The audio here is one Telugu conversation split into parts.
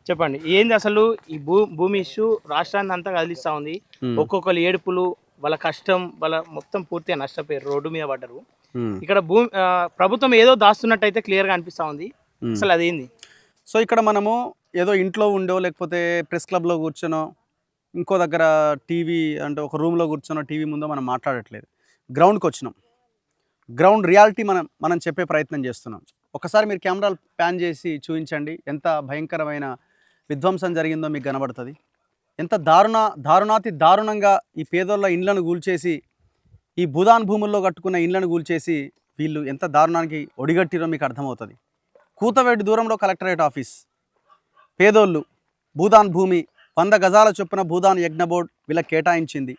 చెప్పండి. ఏంది అసలు ఈ భూమి ఇష్యూ రాష్ట్రాన్ని అంతా కదిలిస్తా ఉంది. ఒక్కొక్కరు ఏడుపులు, వాళ్ళ కష్టం, వాళ్ళ మొత్తం పూర్తిగా నష్టపోయారు, రోడ్డు మీద పడ్డారు. ఇక్కడ ప్రభుత్వం ఏదో దాస్తున్నట్టయితే క్లియర్గా అనిపిస్తూ ఉంది. అసలు అదేంది? సో ఇక్కడ మనము ఏదో ఇంట్లో ఉండో లేకపోతే ప్రెస్ క్లబ్లో కూర్చొనో ఇంకో దగ్గర టీవీ అంటే ఒక రూమ్లో కూర్చొనో టీవీ ముందో మనం మాట్లాడట్లేదు. గ్రౌండ్కి వచ్చినాం. గ్రౌండ్ రియాలిటీ మనం చెప్పే ప్రయత్నం చేస్తున్నాం. ఒకసారి మీరు కెమెరాలు ప్యాన్ చేసి చూపించండి, ఎంత భయంకరమైన విధ్వంసం జరిగిందో మీకు కనబడుతుంది. ఎంత దారుణాతి దారుణంగా ఈ పేదోళ్ళ ఇండ్లను కూల్చేసి, ఈ భూదాన్ భూముల్లో కట్టుకున్న ఇండ్లను కూల్చేసి వీళ్ళు ఎంత దారుణానికి ఒడిగట్టిరో మీకు అర్థమవుతుంది. కూతవేటు దూరంలో కలెక్టరేట్ ఆఫీస్, పేదోళ్ళు భూదాన్ భూమి 100 గజాల చొప్పున భూదాన్ యజ్ఞ బోర్డ్ వీళ్ళకి కేటాయించింది.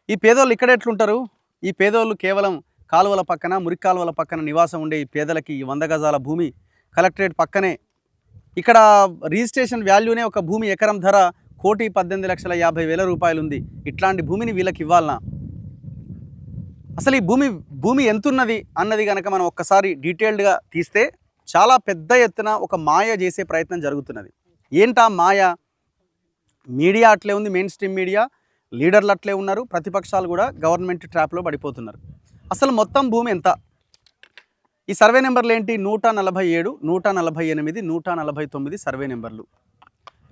ఈ పేదోళ్ళు ఇక్కడ ఎట్లుంటారు? ఈ పేదోళ్ళు కేవలం కాలువల పక్కన, మురికి కాలువల పక్కన నివాసం ఉండే ఈ పేదలకి ఈ 100 గజాల భూమి కలెక్టరేట్ పక్కనే. ఇక్కడ రిజిస్ట్రేషన్ వాల్యూనే ఒక భూమి ఎకరం ధర 1,18,50,000 రూపాయలు ఉంది. ఇట్లాంటి భూమిని వీళ్ళకి ఇవ్వాలనా? అసలు ఈ భూమి ఎంతున్నది అన్నది కనుక మనం ఒక్కసారి డీటెయిల్డ్గా తీస్తే చాలా పెద్ద ఎత్తున ఒక మాయ చేసే ప్రయత్నం జరుగుతున్నది. ఏంటా మాయ? మీడియా అట్లే ఉంది, మెయిన్ స్ట్రీమ్ మీడియా, లీడర్లు అట్లే ఉన్నారు, ప్రతిపక్షాలు కూడా గవర్నమెంట్ ట్రాప్లో పడిపోతున్నారు. అసలు మొత్తం భూమి ఎంత? ఈ సర్వే నెంబర్లు ఏంటి? 147, 148, 149 సర్వే నెంబర్లు.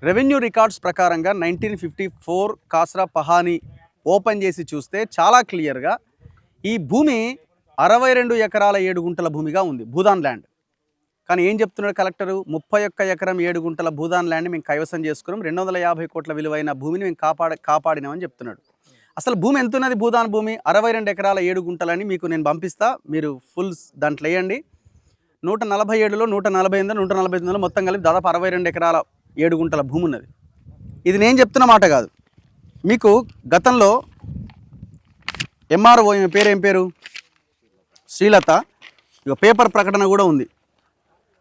రెవెన్యూ రికార్డ్స్ ప్రకారంగా 1954 కాస్రా పహానీ ఓపెన్ చేసి చూస్తే చాలా క్లియర్గా ఈ భూమి 62 ఎకరాల 7 గుంటల భూమిగా ఉంది, భూదాన్ ల్యాండ్. కానీ ఏం చెప్తున్నాడు కలెక్టరు? 31 ఎకరం 7 గుంటల భూదాన్ ల్యాండ్ మేము కైవసం చేసుకున్నాం, 250 కోట్ల విలువైన భూమిని మేము కాపాడినామని చెప్తున్నాడు. అసలు భూమి ఎంతున్నది? భూదాన్ భూమి 62 ఎకరాల 7 గుంటలని మీకు నేను పంపిస్తా, మీరు ఫుల్ దాంట్లో వేయండి. 147లో 148, 149లో మొత్తం కలిపి దాదాపు 62 ఎకరాల 7 గుంటల భూమి ఉన్నది. ఇది నేను చెప్తున్న మాట కాదు. మీకు గతంలో ఎంఆర్ఓ ఏం పేరు శ్రీలత, ఇక పేపర్ ప్రకటన కూడా ఉంది.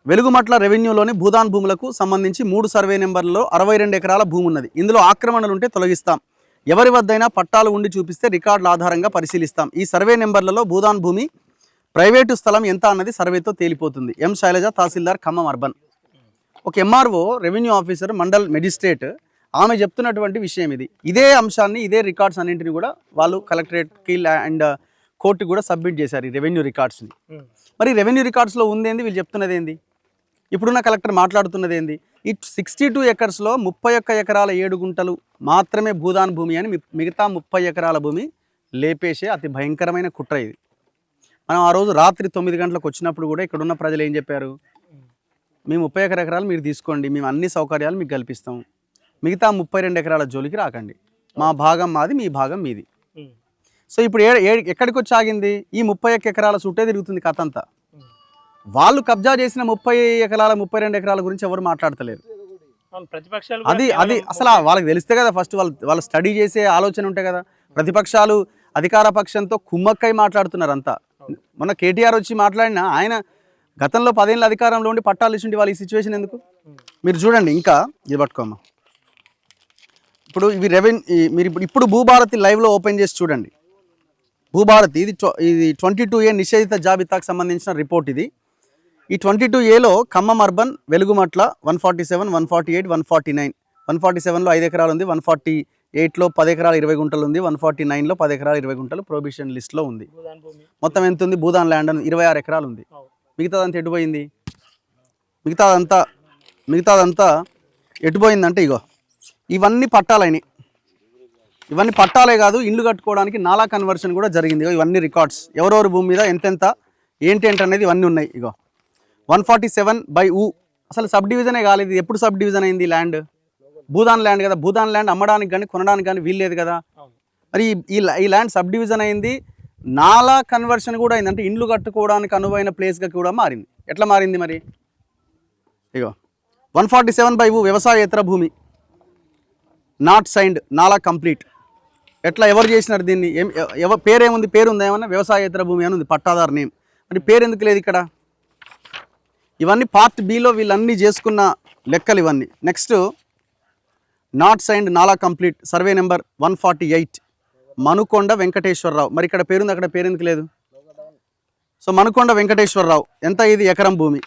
వెలుగుమట్ల రెవెన్యూలోని భూదాన్ భూములకు సంబంధించి 3 సర్వే నెంబర్లలో 62 ఎకరాల భూమి ఉన్నది. ఇందులో ఆక్రమణలు ఉంటే తొలగిస్తాం, ఎవరి వద్దైనా పట్టాలు ఉండి చూపిస్తే రికార్డుల ఆధారంగా పరిశీలిస్తాం. ఈ సర్వే నెంబర్లలో భూదాన్ భూమి ప్రైవేటు స్థలం ఎంత అన్నది సర్వేతో తేలిపోతుంది. ఎం శైలజ, తహసీల్దార్, ఖమ్మం అర్బన్. ఒక MRO, revenue officer, mandal magistrate, ఆమె చెప్తున్నటువంటి విషయం ఇది. ఇదే అంశాన్ని, ఇదే రికార్డ్స్ అన్నింటినీ కూడా వాళ్ళు కలెక్టరేట్కి అండ్ కోర్టుకి కూడా సబ్మిట్ చేశారు, ఈ రెవెన్యూ రికార్డ్స్ని. మరి రెవెన్యూ రికార్డ్స్లో ఉందేంది? వీళ్ళు చెప్తున్నది ఏంది? ఇప్పుడున్న కలెక్టర్ మాట్లాడుతున్నది ఏంది? ఈ 62 ఎకర్స్లో 31 ఎకరాల 7 గుంటలు మాత్రమే భూదాన్ భూమి అని, మిగతా 30 ఎకరాల భూమి లేపేసే అతి భయంకరమైన కుట్ర ఇది. మనం ఆ రోజు రాత్రి 9 గంటలకు వచ్చినప్పుడు కూడా ఇక్కడున్న ప్రజలు ఏం చెప్పారు? మేము 31 ఎకరాలు మీరు తీసుకోండి, మేము అన్ని సౌకర్యాలు మీకు కల్పిస్తాం, మిగతా 32 ఎకరాల జోలికి రాకండి, మా భాగం మాది, మీ భాగం మీది. సో ఇప్పుడు ఎక్కడికి వచ్చి ఆగింది? ఈ 31 ఎకరాల చుట్టే తిరుగుతుంది కథ అంతా. వాళ్ళు కబ్జా చేసిన 30 ఎకరాల 32 ఎకరాల గురించి ఎవరు మాట్లాడతలేరు. అది అసలు వాళ్ళకి తెలిస్తే కదా, ఫస్ట్ వాళ్ళు స్టడీ చేసే ఆలోచన ఉంటే కదా. ప్రతిపక్షాలు అధికార పక్షంతో కుమ్మక్కై మాట్లాడుతున్నారు అంతా. మొన్న కేటీఆర్ వచ్చి మాట్లాడినా, ఆయన గతంలో 10 ఏళ్ళ అధికారంలో ఉండి పట్టాలు ఇచ్చిండి, వాళ్ళు ఈ సిచ్యువేషన్ ఎందుకు? మీరు చూడండి, ఇంకా ఇది పట్టుకోమ్మా. ఇప్పుడు ఇవి మీరు ఇప్పుడు భూభారతి లైవ్లో ఓపెన్ చేసి చూడండి. భూభారతి ఇది 22A నిషేధిత జాబితాకు సంబంధించిన రిపోర్ట్ ఇది. ఈ 22Aలో ఖమ్మం అర్బన్, వెలుగుమట్ల 147, 148, 149. 147లో 5 ఎకరాలు ఉంది, 148లో 10 ఎకరాల 20 గుంటలు ఉంది, 149లో 10 ఎకరాల 20 గుంటలు ప్రొహిబిషన్ లిస్ట్లో ఉంది. మొత్తం ఎంత ఉంది? భూదాన్ ల్యాండ్ 26 ఎకరాలు ఉంది. మిగతాదంతా ఎటుపోయింది? మిగతాదంతా ఎటుపోయిందంటే ఇగో ఇవన్నీ పట్టాలైనవి. ఇవన్నీ పట్టాలే కాదు, ఇండ్లు కట్టుకోవడానికి నాలా కన్వర్షన్ కూడా జరిగింది. ఇవన్నీ రికార్డ్స్, ఎవరెవరి భూమి మీద ఎంతెంత ఏంటి అనేది ఇవన్నీ ఉన్నాయి. ఇగో 147/U అసలు సబ్ డివిజనే కాలేదు. ఎప్పుడు సబ్ డివిజన్ అయింది? ల్యాండ్ భూదాన్ ల్యాండ్ కదా. భూదాన్ ల్యాండ్ అమ్మడానికి కానీ కొనడానికి కానీ వీల్లేదు కదా. మరి ఈ ల్యాండ్ సబ్ డివిజన్ అయింది, నాలా కన్వర్షన్ కూడా అయింది. అంటే ఇండ్లు కట్టుకోవడానికి అనువైన ప్లేస్గా కూడా మారింది. ఎట్లా మారింది మరి? ఇగో 147/U వ్యవసాయేతర భూమి, నాట్ సైన్డ్, నాలా కంప్లీట్. ఎట్లా, ఎవరు చేసినారు దీన్ని? పేరేముంది? పేరు ఉందా ఏమన్నా? వ్యవసాయేతర భూమి అని ఉంది, పట్టాదారు నేమ్. మరి పేరు ఎందుకు లేదు ఇక్కడ? ఇవన్నీ పార్ట్ బిలో వీళ్ళన్నీ చేసుకున్న లెక్కలు ఇవన్నీ. నెక్స్ట్ నాట్ సైన్డ్, నాలా complete, survey number 148, Manukonda Venkateswararao. మరి ఇక్కడ పేరుంది, అక్కడ పేరు ఎందుకు లేదు? సో మనుకొండ వెంకటేశ్వరరావు ఎంత? ఇది ఎకరం భూమి.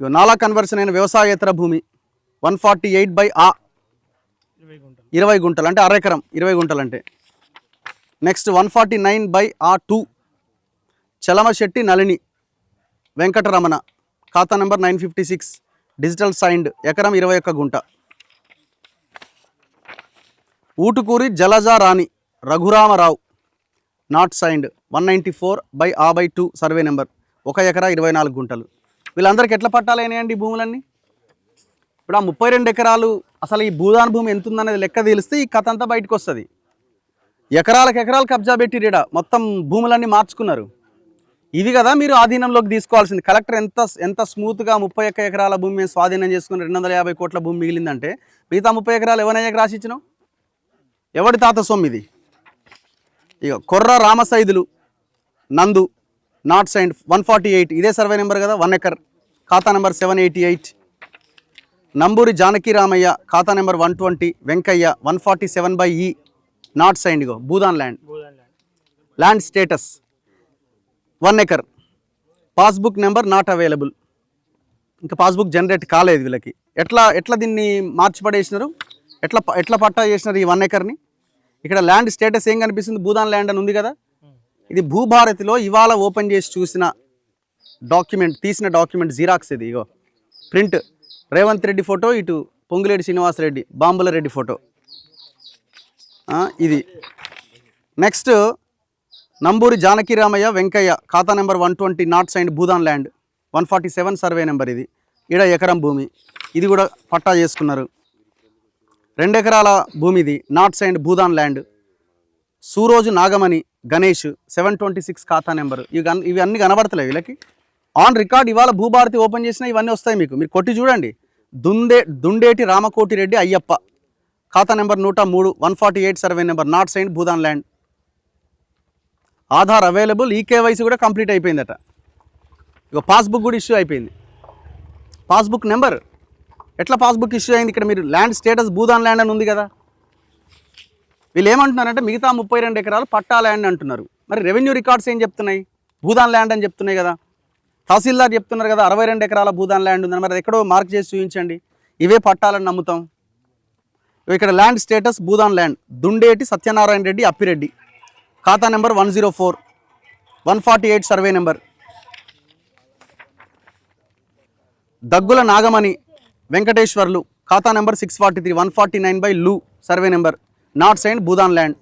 ఇగో నాలా కన్వర్షన్ అయిన వ్యవసాయేతర భూమి 148/A 20 గుంటలు అంటే అరెకరం 20 గుంటలు అంటే. నెక్స్ట్ 149/A2 చలమశెట్టి నళిని వెంకటరమణ ఖాతా నెంబర్ 956 డిజిటల్ సైన్డ్ ఎకరం 21 గుంట. Utukuri Jalaja Rani Raghuramarao not assigned 194/A/2 survey number 1 ఎకరా 24 గుంటలు. వీళ్ళందరికీ ఎట్లా పట్టాలైనాయండి ఈ భూములన్నీ? ఇప్పుడు ఆ 32 ఎకరాలు అసలు ఈ భూదాన భూమి ఎంత ఉందనేది లెక్క తెలిస్తే ఈ కథ అంతా బయటకు వస్తుంది. ఎకరాలకు ఎకరాలు కబ్జా పెట్టిరీడ మొత్తం భూములన్నీ మార్చుకున్నారు. ఇవి కదా మీరు ఆధీనంలోకి తీసుకోవాల్సింది. కలెక్టర్ ఎంత స్మూత్గా 31 ఎకరాల భూమి మేము స్వాధీనం చేసుకుని 250 కోట్ల భూమి మిగిలిందంటే మిగతా 30 ఎకరాలు ఎవరయ్యాక రాసిచ్చినావు? ఎవడి తాత సొమ్ము ఇది? ఇక కొర్ర రామసైదులు నందు నాట్ సైన్డ్ 148 ఇదే సర్వే నెంబర్ కదా 1 ఎకర్ ఖాతా నెంబర్ 788. నంబూరి జానకి రామయ్య ఖాతా number 120 Venkaiah 147/E not signed. Ego Bhoodan land status 1 acre. Passbook number not available. ఇంకా పాస్బుక్ జనరేట్ కాలేదు వీళ్ళకి. ఎట్లా దీన్ని మార్చి పడేసినారు? ఎట్లా పట్టా చేసినారు ఈ 1 ఎకర్ని? ఇక్కడ ల్యాండ్ స్టేటస్ ఏం కనిపిస్తుంది? భూదాన్ ల్యాండ్ అని ఉంది కదా. ఇది భూభారతిలో ఇవాళ ఓపెన్ చేసి చూసిన తీసిన డాక్యుమెంట్ జిరాక్స్ ఇది. ఇగో ప్రింట్ రేవంత్ రెడ్డి ఫోటో, ఇటు పొంగులేటి శ్రీనివాసరెడ్డి బాంబుల రెడ్డి ఫోటో ఇది. నెక్స్ట్ నంబూరి జానకి రామయ్య వెంకయ్య ఖాతా number 120 not assigned Bhoodan land 147 survey number ఇది. ఈడ ఎకరం భూమి ఇది కూడా పట్టా చేసుకున్నారు. 2 ఎకరాల భూమి ఇది not assigned Bhoodan land. Suroju Nagamani Ganesh 726 ఖాతా నెంబర్. ఇవి అన్నీ కనబడతలేవు వీళ్ళకి ఆన్ రికార్డ్. ఇవాళ భూభారతి ఓపెన్ చేసినా ఇవన్నీ వస్తాయి మీకు. మీరు కొట్టి చూడండి. దుండేటి రామకోటిరెడ్డి అయ్యప్ప ఖాతా number 103 148 survey number not assigned Bhoodan land. Aadhaar available. EKYC కూడా కంప్లీట్ అయిపోయిందట. ఇక పాస్బుక్ కూడా ఇష్యూ అయిపోయింది. పాస్బుక్ నెంబర్ ఎట్లా పాస్బుక్ ఇష్యూ అయింది? ఇక్కడ మీరు ల్యాండ్ స్టేటస్ భూదాన్ ల్యాండ్ అని ఉంది కదా. వీళ్ళు ఏమంటున్నారంటే మిగతా 32 ఎకరాలు పట్టా ల్యాండ్ అంటున్నారు. మరి రెవెన్యూ రికార్డ్స్ ఏం చెప్తున్నాయి? భూదాన్ ల్యాండ్ అని చెప్తున్నాయి కదా. తహసీల్దార్ చెప్తున్నారు కదా 62 ఎకరాల భూదాన్ ల్యాండ్ ఉందని. మరి ఎక్కడో మార్క్ చేసి చూపించండి. ఇవే పట్టాలని నమ్ముతాం. ఇక్కడ land status Bhoodan land Dundeti Satyanarayana Reddy Appireddy ఖాతా number 104 148 survey number. Daggula Nagamani Venkateswarlu ఖాతా నెంబర్ 643 149/లూ survey number not assigned Bhoodan land.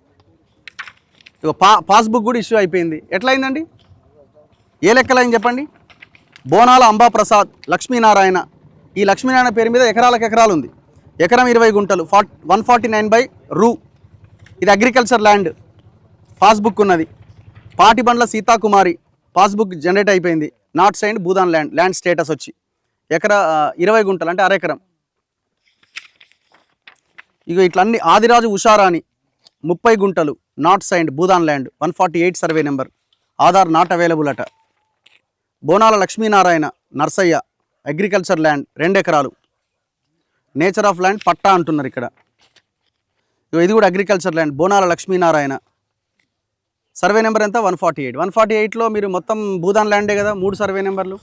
ఇక పాస్బుక్ కూడా ఇష్యూ అయిపోయింది. ఎట్లయిందండి? ఏ లెక్కలైంది చెప్పండి? బోనాల అంబాప్రసాద్ లక్ష్మీనారాయణ. ఈ లక్ష్మీనారాయణ పేరు మీద ఎకరాలకు ఎకరాలు ఉంది. ఎకరం 20 గుంటలు 149/రూ. ఇది అగ్రికల్చర్ ల్యాండ్. పాస్బుక్ ఉన్నది. పాటిబండ్ల సీతాకుమారి పాస్బుక్ జనరేట్ అయిపోయింది. Not assigned Bhoodan land. Land status వచ్చి 20 గుంటలు అంటే అరెకరం. ఇక ఇట్లన్నీ ఆదిరాజు ఉషారాణి 30 గుంటలు not assigned Bhoodan land 148 survey number. Aadhaar not available అట. బోనాల లక్ష్మీనారాయణ నర్సయ్య అగ్రికల్చర్ ల్యాండ్ 2 ఎకరాలు. నేచర్ ఆఫ్ ల్యాండ్ పట్టా అంటున్నారు ఇక్కడ. ఇది కూడా అగ్రికల్చర్ ల్యాండ్. బోనాల లక్ష్మీనారాయణ సర్వే నెంబర్ ఎంత? 148. 148లో మీరు మొత్తం భూదాన్ ల్యాండే కదా. 3 సర్వే నెంబర్లు.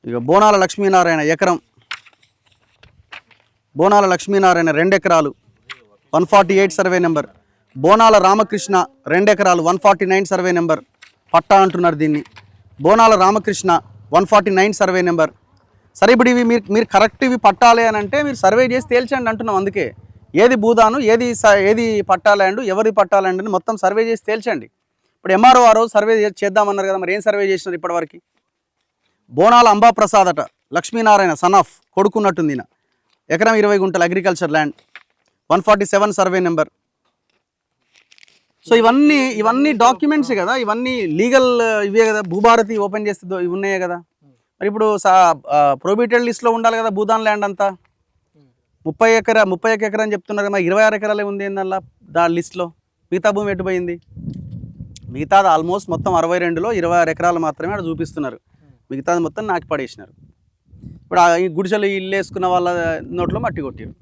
ఇక బోనాల లక్ష్మీనారాయణ ఎకరం. బోనాల లక్ష్మీనారాయణ 2 ఎకరాలు 148 సర్వే నెంబర్. బోనాల రామకృష్ణ 2 ఎకరాలు 149 సర్వే నెంబర్. పట్టా అంటున్నారు దీన్ని. బోనాల రామకృష్ణ 149 సర్వే నెంబర్. సరే ఇప్పుడు ఇవి మీరు కరెక్ట్ ఇవి పట్టాలి అని అంటే మీరు సర్వే చేసి తేల్చండి అంటున్నాం. అందుకే ఏది భూదాను ఏది పట్టా ల్యాండ్ ఎవరి పట్టా ల్యాండ్ అని మొత్తం సర్వే చేసి తేల్చండి. ఇప్పుడు ఎంఆర్ఓ ఆ రోజు సర్వే చేద్దామన్నారు కదా. మరి ఏం సర్వే చేసినారు ఇప్పటివరకు? బోనాల అంబాప్రసాద్ అట లక్ష్మీనారాయణ సనాఫ్ కొడుకున్నట్టుంది. ఎకరం 20 గుంటలు agriculture land 147 survey number. So ఇవన్నీ డాక్యుమెంట్స్ కదా. ఇవన్నీ లీగల్ ఇవే కదా. భూభారతి ఓపెన్ చేస్తే ఇవి ఉన్నాయే కదా. మరి ఇప్పుడు ప్రొహిబిటెడ్ లిస్ట్లో ఉండాలి కదా భూదాన్ ల్యాండ్ అంతా. 31 ఎకరా అని చెప్తున్నారు కదా. 26 ఎకరాలే ఉంది ఏందల్లా దాని లిస్ట్లో. మిగతా భూమి ఎటుపోయింది? మిగతాది ఆల్మోస్ట్ మొత్తం 62లో 26 ఎకరాలు మాత్రమే అక్కడ చూపిస్తున్నారు. మిగతాది మొత్తం నాకి పడేసినారు. ఇప్పుడు ఈ గుడిసెలు ఇల్లు వేసుకున్న వాళ్ళ నోట్లో మట్టి కొట్టారు.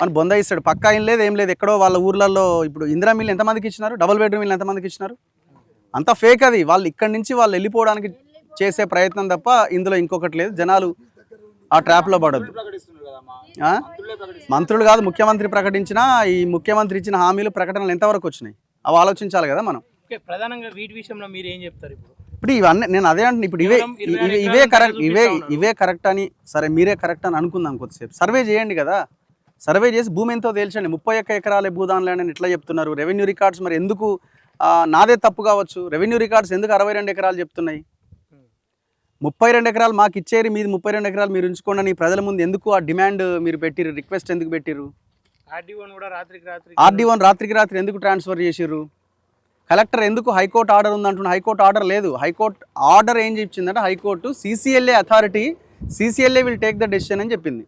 అని బొంద ఇస్తాడు. పక్కా ఏం లేదు ఏం లేదు. ఎక్కడో వాళ్ళ ఊర్లలో ఇప్పుడు ఇందిరా మిల్లు ఎంతమందికి ఇచ్చినారు? డబుల్ బెడ్రూమ్ ఇల్లు ఎంతమందికి ఇచ్చినారు? అంతా ఫేక్ అది. వాళ్ళు ఇక్కడి నుంచి వాళ్ళు వెళ్ళిపోవడానికి చేసే ప్రయత్నం తప్ప ఇందులో ఇంకొకటి లేదు. జనాలు ఆ ట్రాప్లో పడద్దు. మంత్రులు కాదు, ముఖ్యమంత్రి ప్రకటించినా ఈ ముఖ్యమంత్రి ఇచ్చిన హామీలు ప్రకటనలు ఎంతవరకు వచ్చినాయి అవి ఆలోచించాలి కదా మనం. ప్రధానంగా వీటి విషయంలో మీరు ఏం చెప్తారు? ఇప్పుడు ఇవన్నీ నేను అదే అంటే ఇప్పుడు ఇవే కరెక్ట్ అని, సరే మీరే కరెక్ట్ అని అనుకుందాం. కొద్దిసేపు సర్వే చేయండి కదా, సర్వే చేసి భూమి ఎంతో తేల్చండి. 31 ఎకరాలే భూదాన్ ల్యాండ్ అని ఎట్లా చెప్తున్నారు? రెవెన్యూ రికార్డ్స్ మరి ఎందుకు నాదే తప్పు కావచ్చు, రెవెన్యూ రికార్డ్స్ ఎందుకు 62 ఎకరాలు చెప్తున్నాయి? 32 ఎకరాలు మాకు ఇచ్చేరి, మీది 32 ఎకరాలు మీరు ఉంచుకోండి అని ప్రజల ముందు ఎందుకు ఆ డిమాండ్ మీరు పెట్టిరు, రిక్వెస్ట్ ఎందుకు పెట్టిరు? ఆర్డీఓని రాత్రికి రాత్రి ఎందుకు ట్రాన్స్ఫర్ చేసిర్రు? కలెక్టర్ ఎందుకు హైకోర్టు ఆర్డర్ ఉందంటున్నా? హైకోర్టు ఆర్డర్ లేదు. హైకోర్టు ఆర్డర్ ఏం చెప్పిందంటే high court CCLA authority, CCLA will take the decision అని చెప్పింది.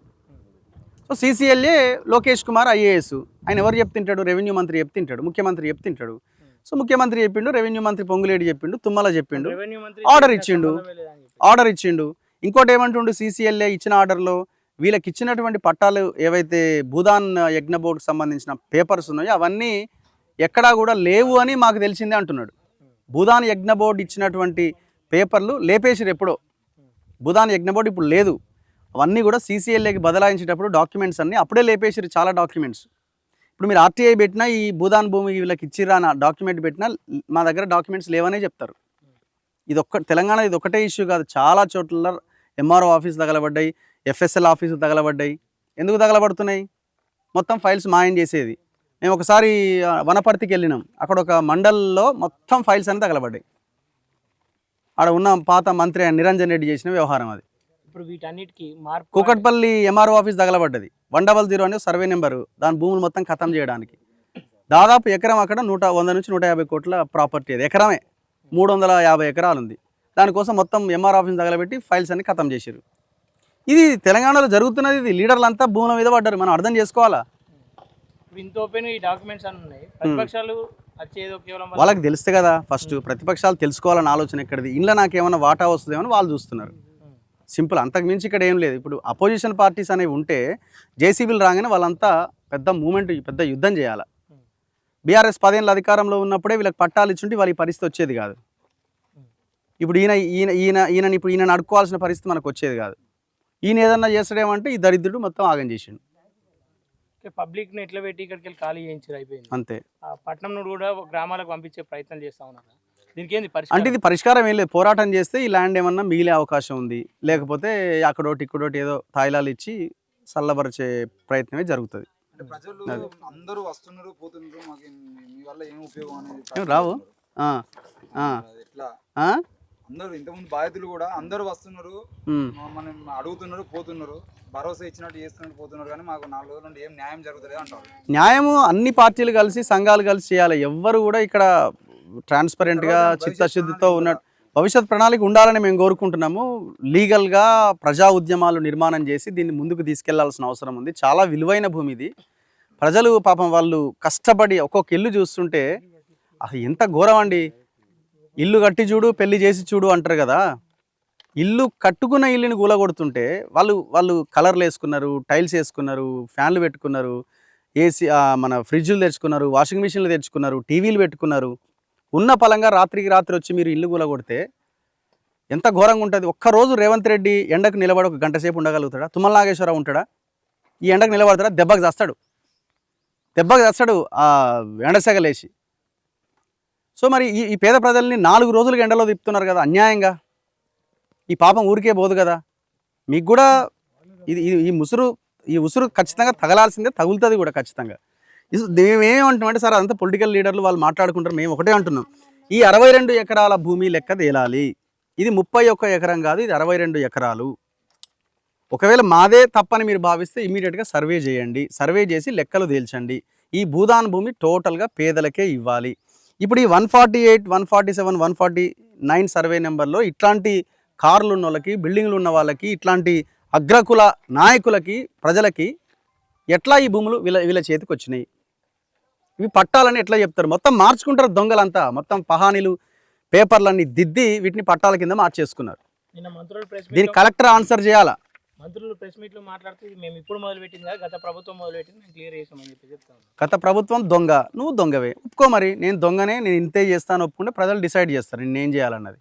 So CCLA Lokesh Kumar IAS, ఆయన ఎవరు చెప్తుంటాడు? రెవెన్యూ మంత్రి చెప్తుంటాడు, ముఖ్యమంత్రి చెప్తుంటాడు. సో ముఖ్యమంత్రి చెప్పిండు, రెవెన్యూ మంత్రి పొంగులేడి చెప్పిండు, తుమ్మల చెప్పిండు, ఆర్డర్ ఇచ్చిండు. ఇంకోటి ఏమంటుండు? CCLA ఇచ్చిన ఆర్డర్లో వీళ్ళకి ఇచ్చినటువంటి పట్టాలు ఏవైతే భూదాన్ యజ్ఞ బోర్డుకు సంబంధించిన పేపర్స్ ఉన్నాయో అవన్నీ ఎక్కడా కూడా లేవు అని మాకు తెలిసిందే అంటున్నాడు. భూదాన్ యజ్ఞ బోర్డు ఇచ్చినటువంటి పేపర్లు లేపేసిరు ఎప్పుడో. భూదాన్ యజ్ఞ బోర్డు ఇప్పుడు లేదు. అవన్నీ కూడా CCLAకి బదలాయించేటప్పుడు డాక్యుమెంట్స్ అన్నీ అప్పుడే లేపేసిరు, చాలా డాక్యుమెంట్స్. ఇప్పుడు మీరు RTI పెట్టినా ఈ భూదాన్ భూమి వీళ్ళకి ఇచ్చిరా అని డాక్యుమెంట్ పెట్టినా మా దగ్గర డాక్యుమెంట్స్ లేవనే చెప్తారు. తెలంగాణ ఇది ఒకటే ఇష్యూ కాదు, చాలా చోట్ల MRO ఆఫీస్ తగలబడ్డాయి, FSL ఆఫీసు తగలబడ్డాయి. ఎందుకు తగలబడుతున్నాయి? మొత్తం ఫైల్స్ మాయం చేసేది. మేము ఒకసారి వనపర్తికి వెళ్ళినాం, అక్కడ ఒక మండల్లో మొత్తం ఫైల్స్ అన్నీ తగలబడ్డాయి. ఆడ ఉన్న పాత మంత్రి నిరంజన్ రెడ్డి చేసిన వ్యవహారం అది. ఇప్పుడు వీటన్నిటికీ మార్పు. కూకట్పల్లి MRO ఆఫీస్ తగలబడ్డది, 100 అనే సర్వే నెంబరు, దాని భూములు మొత్తం ఖతం చేయడానికి. దాదాపు ఎకరం అక్కడ 100 నుంచి 150 కోట్ల ప్రాపర్టీ, అది ఎకరమే 350 ఎకరాలు ఉంది. దానికోసం మొత్తం MRO ఆఫీస్ తగలబెట్టి ఫైల్స్ అన్ని ఖతం చేశారు. ఇది తెలంగాణలో జరుగుతున్నది. ఇది లీడర్లంతా భూముల మీద పడ్డారు, మనం అర్థం చేసుకోవాలా. ఇంత ఓపెన్ ఈ డాక్యుమెంట్స్ అన్ని ఉన్నాయి, ప్రతిపక్షాలు వచ్చేదో కేవలం వాళ్ళకి తెలిస్తే కదా. ఫస్ట్ ప్రతిపక్షాలు తెలుసుకోవాలని ఆలోచన ఎక్కడిది? ఇంట్లో నాకేమైనా వాటా వస్తుందేమని వాళ్ళు చూస్తున్నారు, సింపుల్. అంతకుమించి ఇక్కడ ఏం లేదు. ఇప్పుడు అపోజిషన్ పార్టీస్ అనేవి ఉంటే JCBలు రాగానే వాళ్ళంతా పెద్ద మూమెంట్, పెద్ద యుద్ధం చేయాలి. BRS 10 ఏళ్ళ అధికారంలో ఉన్నప్పుడే వీళ్ళకి పట్టాలు ఇచ్చుంటే వాళ్ళ పరిస్థితి వచ్చేది కాదు. ఇప్పుడు ఈయన అడుక్కోవాల్సిన పరిస్థితి మనకు వచ్చేది కాదు. ఈయన ఏదన్నా చేస్తాడేమంటే ఈ దరిద్రుడు మొత్తం ఆగం చేసిండు. పబ్లిక్ని ఎట్లా పెట్టి ఇక్కడికి వెళ్ళి ఖాళీ చేయించారు, అయిపోయింది అంతే. పట్నం నుండి కూడా గ్రామాలకు పంపించే ప్రయత్నం చేస్తా ఉన్నారు. దీనికి ఏంది పరిష్కారం? అంటే ఇది పరిష్కారం ఏం లేదు. పోరాటం చేస్తే ఈ ల్యాండ్ ఏమన్నా మిగిలే అవకాశం ఉంది, లేకపోతే అక్కడోటి ఇక్కడోటి ఏదో తాయిలాలు ఇచ్చి చల్లబరిచే ప్రయత్నమే జరుగుతుంది. అందరూ వస్తున్నారు పోతున్నారు, మాకు మీ వల్ల ఏం ఉపయోగం అనేది రావు. ఎట్లా అందరూ ఇంతకుముందు బాధితులు కూడా అందరూ వస్తున్నారు, మనం అడుగుతున్నారు, పోతున్నారు, భరోసా ఇచ్చినట్టు చేస్తున్నట్టు పోతున్నారు, కానీ మాకు 4 రోజుల నుండి ఏం న్యాయం జరుగుతుంది అంటారు. న్యాయము అన్ని పార్టీలు కలిసి, సంఘాలు కలిసి చేయాలి. ఎవ్వరు కూడా ఇక్కడ ట్రాన్స్పరెంట్గా చిత్తశుద్ధితో ఉన్న భవిష్యత్ ప్రణాళిక ఉండాలని మేము కోరుకుంటున్నాము. లీగల్గా ప్రజా ఉద్యమాలు నిర్మాణం చేసి దీన్ని ముందుకు తీసుకెళ్లాల్సిన అవసరం ఉంది. చాలా విలువైన భూమి ఇది. ప్రజలు పాపం వాళ్ళు కష్టపడి ఒక్కొక్క ఇల్లు చూస్తుంటే ఎంత ఘోరం అండి. ఇల్లు కట్టి చూడు, పెళ్లి చేసి చూడు అంటారు కదా. ఇల్లు కట్టుకున్న ఇల్లుని కూలగొడుతుంటే వాళ్ళు కలర్లు వేసుకున్నారు, టైల్స్ వేసుకున్నారు, ఫ్యాన్లు పెట్టుకున్నారు, ఏసీ మన ఫ్రిడ్జ్లు తెచ్చుకున్నారు, వాషింగ్ మిషన్లు తెచ్చుకున్నారు, టీవీలు పెట్టుకున్నారు. ఉన్న పలంగా రాత్రికి రాత్రి వచ్చి మీరు ఇల్లు కూలగొడితే ఎంత ఘోరంగా ఉంటుంది. ఒక్కరోజు రేవంత్ రెడ్డి ఎండకు నిలబడి 1 గంట సేపు ఉండగలుగుతాడా? తుమ్మల నాగేశ్వరరావు ఉంటాడా? ఈ ఎండకు నిలబడతాడా? దెబ్బకు చస్తాడు ఎండసెగలేసి. సో మరి ఈ పేద ప్రజల్ని 4 రోజులుగా ఎండలో తిప్పుతున్నారు కదా అన్యాయంగా. ఈ పాపం ఊరికే పోదు కదా. మీకు కూడా ఇది ఈ ఉసురు ఖచ్చితంగా తగలాల్సిందే, తగులుతుంది కూడా ఖచ్చితంగా. మేమేమంటామంటే సార్ అదంతా పొలిటికల్ లీడర్లు వాళ్ళు మాట్లాడుకుంటారు, మేము ఒకటే అంటున్నాం, ఈ 62 ఎకరాల భూమి లెక్క తేలాలి. ఇది 31 ఎకరం కాదు, ఇది 62 ఎకరాలు. ఒకవేళ మాదే తప్పని మీరు భావిస్తే ఇమీడియట్గా సర్వే చేయండి, సర్వే చేసి లెక్కలు తేల్చండి. ఈ భూదాన్ భూమి టోటల్గా పేదలకే ఇవ్వాలి. ఇప్పుడు ఈ 148, 147, 149 సర్వే నెంబర్లో ఇట్లాంటి కార్లు ఉన్న వాళ్ళకి, బిల్డింగ్లు ఉన్న వాళ్ళకి, ఇట్లాంటి అగ్రకుల నాయకులకి, ప్రజలకి ఎట్లా ఈ భూములు వీళ్ళ చేతికి వచ్చినాయి? ఇవి పట్టాలని ఎట్లా చెప్తారు? మొత్తం మార్చుకుంటారు దొంగలంతా. మొత్తం పహానీలు, పేపర్లన్నీ దిద్ది వీటిని పట్టాల కింద మార్చేసుకున్నారు. దీనికి కలెక్టర్ ఆన్సర్ చేయాలా? మంత్రులు ప్రెస్ మీట్లో మాట్లాడుతూ మేము ఇప్పుడు మొదలుపెట్టింది కాదు, గత ప్రభుత్వం మొదలుపెట్టింది, మేము క్లియర్ చేసామని చెప్పి చెప్తాను. గత ప్రభుత్వం దొంగ, నువ్వు దొంగవే, ఒప్పుకో. మరి నేను దొంగనే, నేను ఇంతే చేస్తాను ఒప్పుకుంటే ప్రజలు డిసైడ్ చేస్తారు నేనేం చేయాలన్నది.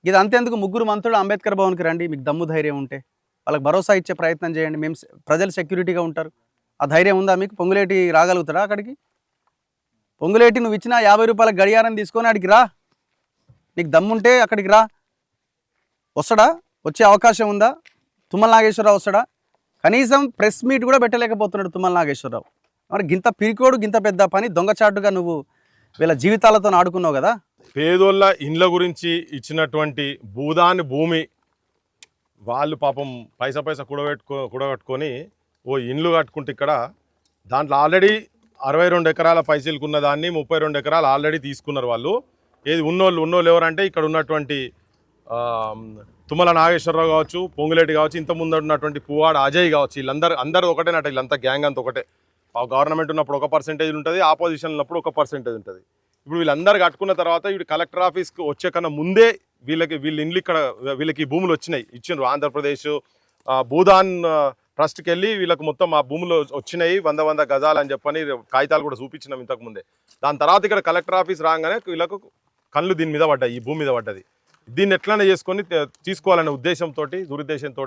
ఇది అంతేందుకు ముగ్గురు మంత్రులు అంబేద్కర్ భవన్కి రండి, మీకు దమ్ము ధైర్యం ఉంటే వాళ్ళకి భరోసా ఇచ్చే ప్రయత్నం చేయండి. మేము ప్రజలు సెక్యూరిటీగా ఉంటారు. ఆ ధైర్యం ఉందా మీకు? పొంగులేటి రాగలుగుతాడా అక్కడికి? పొంగులేటి నువ్వు ఇచ్చిన 50 రూపాయల గడియారం తీసుకొని అడిగి రా, నీకు దమ్ముంటే అక్కడికి రా. వస్తాడా? వచ్చే అవకాశం ఉందా? తుమ్మల నాగేశ్వరరావు వస్తాడా? కనీసం ప్రెస్ మీట్ కూడా పెట్టలేకపోతున్నాడు తుమ్మల నాగేశ్వరరావు. మరి గింత పిరికోడు, గింత పెద్ద పని దొంగచాటుగా నువ్వు వీళ్ళ జీవితాలతో ఆడుకున్నావు కదా. పేదోళ్ళ ఇండ్ల గురించి ఇచ్చినటువంటి భూదాని భూమి వాళ్ళు పాపం పైసా కూడగట్టుకొని ఓ ఇండ్లు కట్టుకుంటే ఇక్కడ దాంట్లో ఆల్రెడీ 62 ఎకరాల పైసలుకున్న దాన్ని 32 ఎకరాలు ఆల్రెడీ తీసుకున్నారు వాళ్ళు. ఏది ఉన్నోళ్ళు ఎవరంటే ఇక్కడ ఉన్నటువంటి తుమ్మల నాగేశ్వరరావు కావచ్చు, పొంగులేటి కావచ్చు, ఇంత ముందు ఉన్నటువంటి పువ్వాడ అజయ్ కావచ్చు, వీళ్ళందరూ ఒకటేనట. వీళ్ళంతా గ్యాంగ్ అంతా ఒకటే. గవర్నమెంట్ ఉన్నప్పుడు 1% ఉంటుంది, ఆపోజిషన్ ఉన్నప్పుడు 1% ఉంటుంది. ఇప్పుడు వీళ్ళందరూ కట్టుకున్న తర్వాత వీడు కలెక్టర్ ఆఫీస్కి వచ్చే కన్నా ముందే వీళ్ళ ఇండ్లు ఇక్కడ వీళ్ళకి భూములు ఇచ్చిండ్రు. ఆంధ్రప్రదేశ్ భూదాన్ ట్రస్ట్కి వెళ్ళి వీళ్ళకి మొత్తం ఆ భూములు వచ్చినాయి 100 గజాలు అని చెప్పని కాగితాలు కూడా చూపించినాం ఇంతకు ముందే. దాని తర్వాత ఇక్కడ కలెక్టర్ ఆఫీస్ రాగానే వీళ్ళకు కళ్ళు దీని మీద పడ్డాయి, ఈ భూమి మీద పడ్డది. దీన్ని ఎట్లనే చేసుకొని తీసుకోవాలనే దురుద్దేశంతో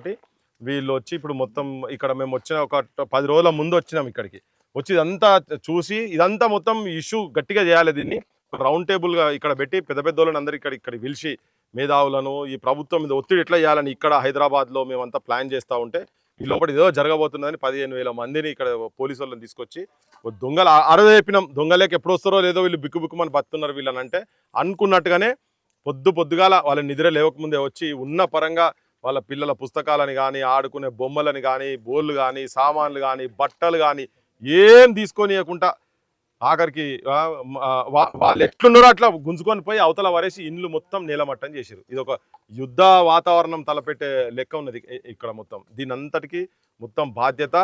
వీళ్ళు వచ్చి ఇప్పుడు మొత్తం ఇక్కడ మేము వచ్చిన ఒక 10 రోజుల ముందు వచ్చినాం ఇక్కడికి. వచ్చి ఇదంతా చూసి ఇదంతా మొత్తం ఇష్యూ గట్టిగా చేయాలి. దీన్ని రౌండ్ టేబుల్గా ఇక్కడ పెట్టి పెద్ద వాళ్ళని అందరూ ఇక్కడ పిలిచి మేధావులను ఈ ప్రభుత్వం మీద ఒత్తిడి ఎట్లా చేయాలని ఇక్కడ హైదరాబాద్లో మేమంతా ప్లాన్ చేస్తూ ఉంటే ఈ లోపల ఏదో జరగబోతుందని 15,000 మందిని ఇక్కడ పోలీసు వాళ్ళని తీసుకొచ్చి దొంగలు అరవై చెప్పినాం. దొంగలేక ఎప్పుడు వస్తారో లేదో వీళ్ళు బిక్కుమని బతున్నారు వీళ్ళని అంటే అనుకున్నట్టుగానే పొద్దుగాల వాళ్ళ నిద్ర లేవకముందే వచ్చి ఉన్న పరంగా వాళ్ళ పిల్లల పుస్తకాలని కానీ, ఆడుకునే బొమ్మలని కానీ, బోళ్ళు కానీ, సామాన్లు కానీ, బట్టలు కానీ ఏం తీసుకొనియకుండా ఆఖరికి వాళ్ళు ఎట్లున్నారో అట్లా గుంజుకొని పోయి అవతల వరేసి ఇండ్లు మొత్తం నీలమట్టం చేశారు. ఇది ఒక యుద్ధ వాతావరణం తలపెట్టే లెక్క ఉన్నది ఇక్కడ మొత్తం. దీని అంతటికి మొత్తం బాధ్యత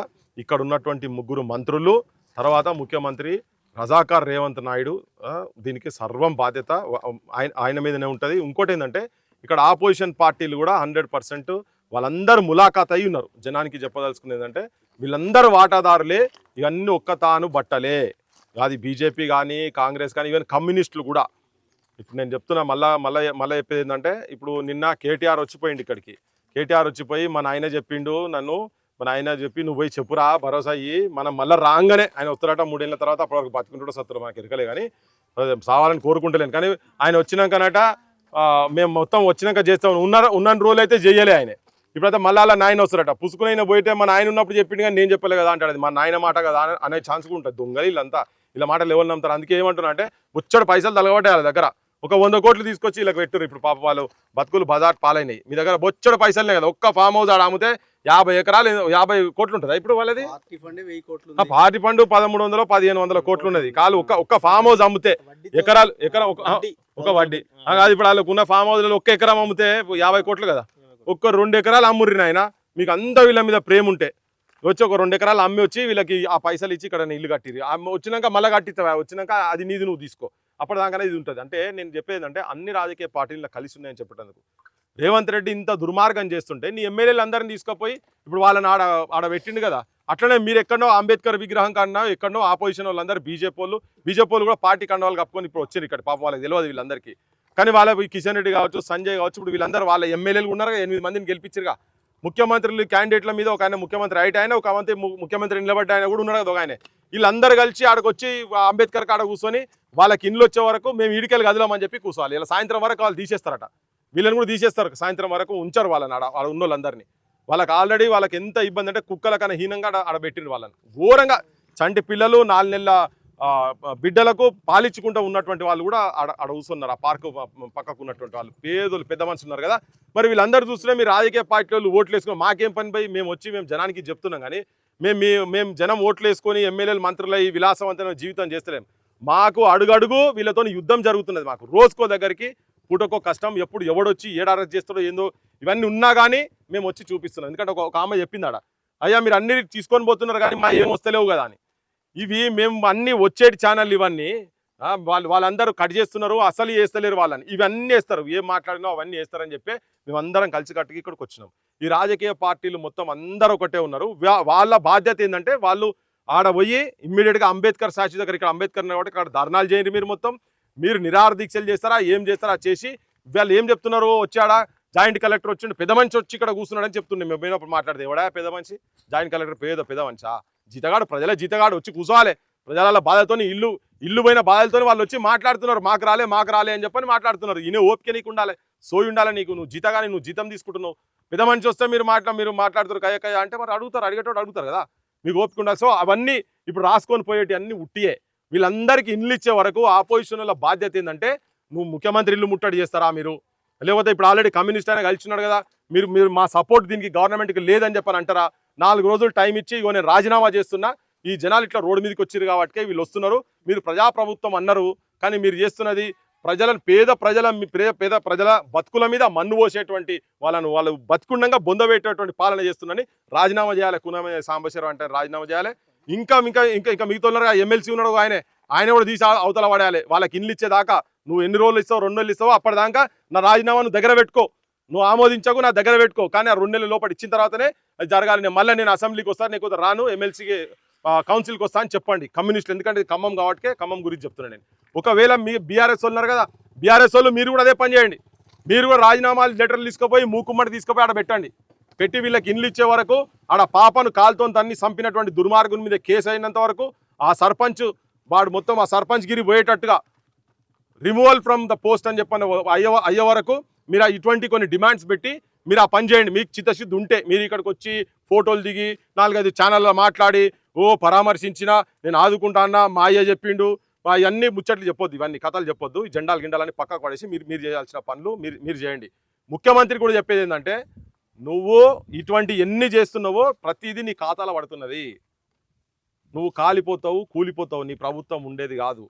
ఇక్కడ ఉన్నటువంటి 3 మంత్రులు, తర్వాత ముఖ్యమంత్రి రజాకార్ రేవంత్ నాయుడు. దీనికి సర్వం బాధ్యత ఆయన మీదనే ఉంటుంది. ఇంకోటి ఏంటంటే ఇక్కడ ఆపోజిషన్ పార్టీలు కూడా 100% వాళ్ళందరూ ములాఖాత్ అయి ఉన్నారు. జనానికి చెప్పదలుచుకునేది ఏంటంటే వీళ్ళందరూ వాటాదారులే, ఇవన్నీ ఒక్క తాను బట్టలే. అది బీజేపీ కానీ, కాంగ్రెస్ కానీ, ఈవెన్ కమ్యూనిస్టులు కూడా. ఇప్పుడు నేను చెప్తున్నా మళ్ళీ చెప్పేది ఏంటంటే ఇప్పుడు నిన్న కేటీఆర్ వచ్చిపోయింది ఇక్కడికి. కేటీఆర్ వచ్చిపోయి మన ఆయన చెప్పిండు మన ఆయన చెప్పి నువ్వు పోయి చెప్పురా భరోసా అయ్యి మనం మళ్ళీ రాగానే ఆయన వస్తారట 3 ఏళ్ళ తర్వాత. అప్పటివరకు బతుకుంటాడో సత్తురు మనకి ఎరకలే కానీ సావాలని కోరుకుంటలేను. కానీ ఆయన వచ్చినాకనట మేము మొత్తం వచ్చినాక చేస్తాం ఉన్న రోజులు అయితే చేయలే ఆయన. ఇప్పుడైతే మళ్ళీ అలా నాయన వస్తారట. పుసుకునైనా పోయితే మా నాయన ఉన్నప్పుడు చెప్పిండు కానీ నేను చెప్పలే కదా అంటాడు. అది మా నాయన మాట కదా అనే ఛాన్స్ కూడా ఉంటుంది. దొంగలు వీళ్ళంతా ఇలా మాట లెవెల్ నమ్ముతారు. అందుకే ఏమంటున్నా అంటే బొచ్చడు పైసలు తలగబట్టే వాళ్ళ దగ్గర ఒక 100 కోట్లు తీసుకొచ్చి ఇలా పెట్టురు. ఇప్పుడు పాప వాళ్ళు బతుకులు బజార్ పాలైనాయి. మీ దగ్గర బొచ్చడు పైసలే కదా. ఒక్క ఫామ్ హౌస్ ఆడ అమ్మితే 50 ఎకరాలు 50 కోట్లు ఉంటుంది ఇప్పుడు వాళ్ళది. పార్టీ ఫండ్ 1300 1500 కోట్లు ఉన్నది. కాలు ఒక్క ఫామ్ హౌస్ అమ్మితే ఎకరం ఒక వడ్డీ అది. ఇప్పుడు వాళ్ళకు ఉన్న ఫామ్ హౌస్ ఒక్క ఎకరం అమ్మితే 50 కోట్లు కదా. ఒక్క 2 ఎకరాలు అమ్ముర్రి నాయన. మీకు అంతా వీళ్ళ మీద ప్రేమ ఉంటే వచ్చి ఒక 2 ఎకరాలు అమ్మి వచ్చి వీళ్ళకి ఆ పైసలు ఇచ్చి ఇక్కడ ఇల్లు కట్టిరి. వచ్చినాక మళ్ళీ కట్టిస్తావా, వచ్చినాక అది నీది నువ్వు తీసుకో. అప్పటిదాకానే ఇది ఉంటుంది. అంటే నేను చెప్పేది అంటే అన్ని రాజకీయ పార్టీలు కలిసి ఉన్నాయని చెప్పేందుకు. రేవంత్ రెడ్డి ఇంత దుర్మార్గం చేస్తుంటే నీ ఎమ్మెల్యేలు అందరిని తీసుకుపోయి ఇప్పుడు వాళ్ళని ఆడ పెట్టిండు కదా. అట్లనే మీరు ఎక్కడో అంబేద్కర్ విగ్రహం కన్నా ఎక్కడో ఆపోజిషన్ వాళ్ళందరూ బీజేపీ వాళ్ళు కూడా పార్టీ కండవాళ్ళు కప్పుకొని ఇప్పుడు వచ్చారు ఇక్కడ. పాపం వాళ్ళకి తెలియదు వీళ్ళందరికీ. కానీ వాళ్ళ కిషన్ రెడ్డి కావచ్చు, సంజయ్ కావచ్చు, ఇప్పుడు వీళ్ళందరూ వాళ్ళ ఎమ్మెల్యేలు ఉన్నారు. 8 మందిని గెలిపించారుగా. ముఖ్యమంత్రులు క్యాండిడేట్ల మీద ఒక ఆయన ముఖ్యమంత్రి అయిట ఆయన, ఒక మంత్రి ముఖ్యమంత్రి నిలబడ్డ ఆయన కూడా ఉన్నాడు కదా ఒక ఆయన. వీళ్ళందరూ కలిసి ఆడకొచ్చి అంబేద్కర్ కాడ కూర్చొని వాళ్ళకి ఇండ్లు వచ్చే వరకు మేము ఈడికెళ్ళి గదిలామని చెప్పి కూర్చోవాలి. ఇలా సాయంత్రం వరకు వాళ్ళు తీసేస్తారట. వీళ్ళని కూడా తీసేస్తారు. సాయంత్రం వరకు ఉంచారు వాళ్ళని ఆడ ఉన్న వాళ్ళందరినీ. వాళ్ళకి ఆల్రెడీ వాళ్ళకి ఎంత ఇబ్బంది అంటే కుక్కల కన్నా హీనంగా ఆడబెట్టిన వాళ్ళని. ఘోరంగా చంటి పిల్లలు 4 నెలల బిడ్డలకు పాలించుకుంటూ ఉన్నటువంటి వాళ్ళు కూడా ఆడ కూర్చున్నారు. ఆ పార్కు పక్కకు ఉన్నటువంటి వాళ్ళు పేదలు పెద్ద మనుషులు ఉన్నారు కదా. మరి వీళ్ళందరూ చూస్తూనే మీరు రాజకీయ పార్టీలు ఓట్లు వేసుకొని మాకేం పని పోయి మేము వచ్చి మేము జనానికి చెప్తున్నాం. కానీ మేము జనం ఓట్లు వేసుకొని ఎమ్మెల్యేలు మంత్రులు ఈ విలాసవంతమైన జీవితం చేస్తలేం. మాకు అడుగడుగు వీళ్ళతో యుద్ధం జరుగుతున్నది. మాకు రోజుకో దగ్గరికి పూటకో కష్టం. ఎప్పుడు ఎవడొచ్చి అరెస్ట్ చేస్తాడో ఏందో ఇవన్నీ ఉన్నా కానీ మేము వచ్చి చూపిస్తున్నాం. ఎందుకంటే ఒక ఆమె చెప్పిందాడ, అయ్యా మీరు అన్ని తీసుకొని పోతున్నారు కానీ మా ఏం వస్తలేవు కదా అని. ఇవి మేము అన్నీ వచ్చేటి ఛానల్ ఇవన్నీ వాళ్ళందరూ కట్ చేస్తున్నారు, అసలు వేస్తలేరు వాళ్ళని. ఇవన్నీ వేస్తారు, ఏం మాట్లాడినా అవన్నీ వేస్తారని చెప్పి మేమందరం కలిసికట్టుగా ఇక్కడికి వచ్చినాం. ఈ రాజకీయ పార్టీలు మొత్తం అందరూ ఒకటే ఉన్నారు. వాళ్ళ బాధ్యత ఏంటంటే వాళ్ళు ఆడ పోయి ఇమ్మీడియట్గా అంబేద్కర్ స్టాచ్యూ దగ్గర ఇక్కడ అంబేద్కర్ కాబట్టి ఇక్కడ ధర్నాలు చేయండి. మీరు నిరాహార దీక్షలు చేస్తారా, ఏం చేస్తారా చేసి వాళ్ళు ఏం చెప్తున్నారు, వచ్చాడా జాయింట్ కలెక్టర్ వచ్చిండు, పెద్ద మనిషి వచ్చి ఇక్కడ కూర్చున్నాడని చెప్తుండే. మేము పోయినప్పుడు మాట్లాడితే ఎవడా పెద్ద మనిషి, జాయింట్ కలెక్టర్ పెద్ద మనిషా? జీతగాడు, ప్రజల జీతగాడు వచ్చి కూర్చోవాలి. ప్రజల బాధలతో ఇల్లు పోయిన బాధలతో వాళ్ళు వచ్చి మాట్లాడుతున్నారు. మాకు రాలే అని చెప్పని మాట్లాడుతున్నారు. ఈయన ఓపిక నీకు ఉండాలి, సోయి ఉండాలి నీకు. నువ్వు జీతగాని, నువ్వు జీతం తీసుకుంటున్నావు. పెద్ద మనిషి వస్తే మీరు మాట్లాడుతారు కయ్య అంటే మరి అడిగేటోడు అడుగుతారు కదా, మీకు ఓపిక ఉండాలి. సో అవన్నీ ఇప్పుడు రాసుకొని పోయేటి అన్ని ఉట్టియే. వీళ్ళందరికీ ఇల్లు ఇచ్చే వరకు ఆపోజిషన్ల బాధ్యత ఏంటంటే, నువ్వు ముఖ్యమంత్రి ఇల్లు ముట్టడి చేస్తారా మీరు, లేకపోతే ఇప్పుడు ఆల్రెడీ కమ్యూనిస్ట్ అయినా కలిసిన్నాడు కదా, మీరు మా సపోర్ట్ దీనికి గవర్నమెంట్కి లేదని చెప్పని అంటారా? 4 రోజులు టైం ఇచ్చి ఇగో నేను రాజీనామా చేస్తున్నా, ఈ జనాలు ఇట్లా రోడ్డు మీదకి వచ్చారు కాబట్టి వీళ్ళు వస్తున్నారు, మీరు ప్రజాప్రభుత్వం అన్నారు కానీ మీరు చేస్తున్నది ప్రజలను పేద ప్రజల బతుకుల మీద మన్ను పోసేటువంటి వాళ్ళు బతుకుండంగా బొందబెట్టేటువంటి పాలన చేస్తున్నారని రాజీనామా చేయాలి. కూనమనేని సాంబశివరావు అంటే రాజీనామా చేయాలి. ఇంకా మిగతా ఉన్నారు, ఎమ్మెల్సీ ఉన్నాడు, ఆయన కూడా తీసి అవతల పడేయాలి. వాళ్ళకి ఇల్లు ఇచ్చేదాకా నువ్వు ఎన్ని రోజులు ఇస్తావు, 2 నెలలు ఇస్తావు, అప్పటిదాకా నా రాజీనామా నువ్వు దగ్గర పెట్టుకో, నువ్వు ఆమోదించకు, నా దగ్గర పెట్టుకో. కానీ ఆ 2 నెలల లోపల ఇచ్చిన తర్వాతనే అది జరగాలి. మళ్ళీ నేను అసెంబ్లీకి వస్తాను, నీకు రాను, ఎమ్మెల్సీకి కౌన్సిల్కి వస్తా అని చెప్పండి కమ్యూనిస్టులు. ఎందుకంటే ఖమ్మం కాబట్టి ఖమ్మం గురించి చెప్తున్నాను నేను. ఒకవేళ మీ బీఆర్ఎస్ వాళ్ళు ఉన్నారు కదా, బీఆర్ఎస్ వాళ్ళు మీరు కూడా అదే పని చేయండి. మీరు కూడా రాజీనామాలు లెటర్లు తీసుకుపోయి మూకుమ్మడి తీసుకుపోయి ఆడ పెట్టి వీళ్ళకి ఇండ్లు ఇచ్చే వరకు, ఆడ పాపను కాలుతో తన్ని చంపినటువంటి దుర్మార్గుల మీద కేసు అయినంత వరకు ఆ సర్పంచ్ వాడు మొత్తం ఆ సర్పంచ్ గిరి పోయేటట్టుగా రిమూవల్ ఫ్రమ్ ద పోస్ట్ అని చెప్పని అయ్యే వరకు మీరు ఇటువంటి కొన్ని డిమాండ్స్ పెట్టి మీరు ఆ పని చేయండి. మీకు చిత్తశుద్ధి ఉంటే మీరు ఇక్కడికి వచ్చి ఫోటోలు దిగి 4-5 ఛానల్లో మాట్లాడి పరామర్శించినా నేను ఆదుకుంటా అన్నా, మా అయ్య చెప్పిండు, ఇవన్నీ ముచ్చట్లు చెప్పొద్దు, ఇవన్నీ కథలు చెప్పొద్దు. ఈ జెండాలు గిండాలని పక్కకు పడేసి మీరు చేయాల్సిన పనులు మీరు చేయండి. ముఖ్యమంత్రి కూడా చెప్పేది ఏంటంటే, నువ్వు ఇటువంటి ఎన్ని చేస్తున్నావో ప్రతిదీ నీ ఖాతాలో పడుతున్నది. నువ్వు కాలిపోతావు, కూలిపోతావు, నీ ప్రభుత్వం ఉండేది కాదు.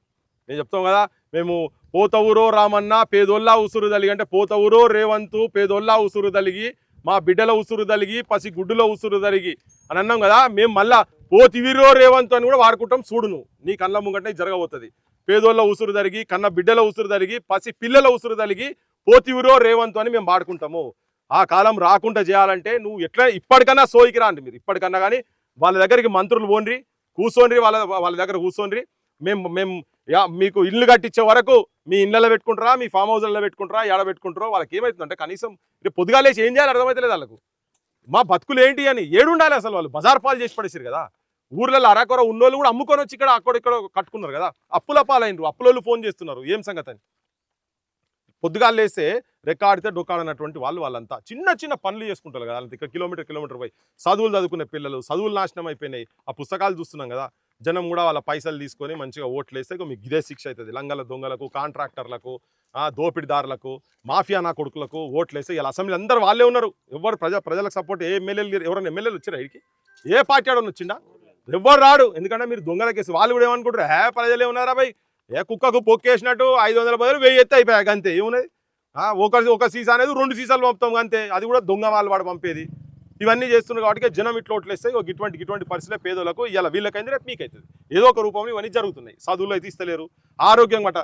నేను చెప్తాం కదా, మేము పోతవురో రామన్న పేదోళ్ళ ఉసురు తలిగి అంటే, పోతవురో రేవంతు పేదోళ్ళ ఉసురు తలిగి, మా బిడ్డల ఉసురు తలిగి, పసి గుడ్డుల ఉసురు తలిగి అని అన్నాం కదా. మేము మళ్ళా పోతివిరో రేవంతు అని కూడా వాడుకుంటాం. చూడు నువ్వు, నీ కళ్ళ ముంగటే జరగబోతుంది. పేదోళ్ళ ఉసురు తలిగి, కన్న బిడ్డల ఉసురు తలిగి, పసి పిల్లల ఉసురు తలిగి, పోతివిరో రేవంతు అని మేము వాడుకుంటాము. ఆ కాలం రాకుండా చేయాలంటే నువ్వు ఎట్లా ఇప్పటికన్నా సోయికి రాండి. మీరు ఇప్పటికన్నా కానీ వాళ్ళ దగ్గరికి మంత్రులు పోండ్రి, కూర్చోండ్రి, వాళ్ళ దగ్గర కూర్చోండ్రి. మేము మీకు ఇల్లు కట్టించే వరకు మీ ఇళ్ళలో పెట్టుకుంటారా, మీ ఫామ్ హౌస్లలో పెట్టుకుంటారా, ఏడ పెట్టుకుంటారో వాళ్ళకి ఏమవుతుందంటే కనీసం రేపు పొద్దుగా లేచి ఏం చేయాలి అర్థమవుతలేదు వాళ్ళకు. మా బతుకులు ఏంటి అని ఏడుండాలి అసలు. వాళ్ళు బజార్ పాలు చేసి పడేసారు కదా. ఊర్లలో అరాకొర ఉన్నోళ్ళు కూడా అమ్ముకొని వచ్చి ఇక్కడ కట్టుకున్నారు కదా. అప్పుల పాలైనరు, అప్పులోళ్ళు ఫోన్ చేస్తున్నారు ఏం సంగతి అని. పొద్దుగా లేస్తే రెక్కాడితే డొక్కాడనటువంటి వాళ్ళంతా చిన్న పనులు చేసుకుంటారు కదా. వాళ్ళంతా ఇక్కడ కిలోమీటర్ పోయి చదువులు చదువుకునే పిల్లలు, చదువులు నాశనం అయిపోయినాయి. ఆ పుస్తకాలు చూస్తున్నాం కదా. జనం కూడా వాళ్ళ పైసలు తీసుకొని మంచిగా ఓట్లు వేస్తే మీకు ఇదే శిక్ష అవుతుంది. లంగల దొంగలకు, కాంట్రాక్టర్లకు, దోపిడిదారులకు, మాఫియా నా కొడుకులకు ఓట్లు వేస్తే ఇలా అసెంబ్లీ అందరూ వాళ్ళే ఉన్నారు. ఎవరు ప్రజలకు సపోర్ట్ ఏ ఎమ్మెల్యేలు, ఎవరైనా ఎమ్మెల్యేలు వచ్చారా ఇడికి? ఏ పార్టీ ఆడని వచ్చిందా? ఎవ్వరు రాడు. ఎందుకంటే మీరు దొంగల కేసు. వాళ్ళు కూడా ఏమనుకుంటారు, ప్రజలే ఉన్నారా భయ్, కుక్కకు పొక్కేసినట్టు 500 బదులు 1000 ఎత్తే అయిపోయాక అంతే. ఏమున్నది, ఒక సీసా అనేది 2 సీసాలు పంపుతాం అంతే. అది కూడా దొంగ వాళ్ళు వాడు పంపేది. ఇవన్నీ చేస్తున్నారు కాబట్టి జనం ఇట్లా ఓట్లేస్తే ఇటువంటి పరిస్థితులే పేదోళ్ళకు ఇలా వీళ్ళకైంది, రేపు మీకైతుంది. ఏదో ఒక రూపంలో ఇవన్నీ జరుగుతున్నాయి. చదువులు అయితే ఇస్తలేరు, ఆరోగ్యం గట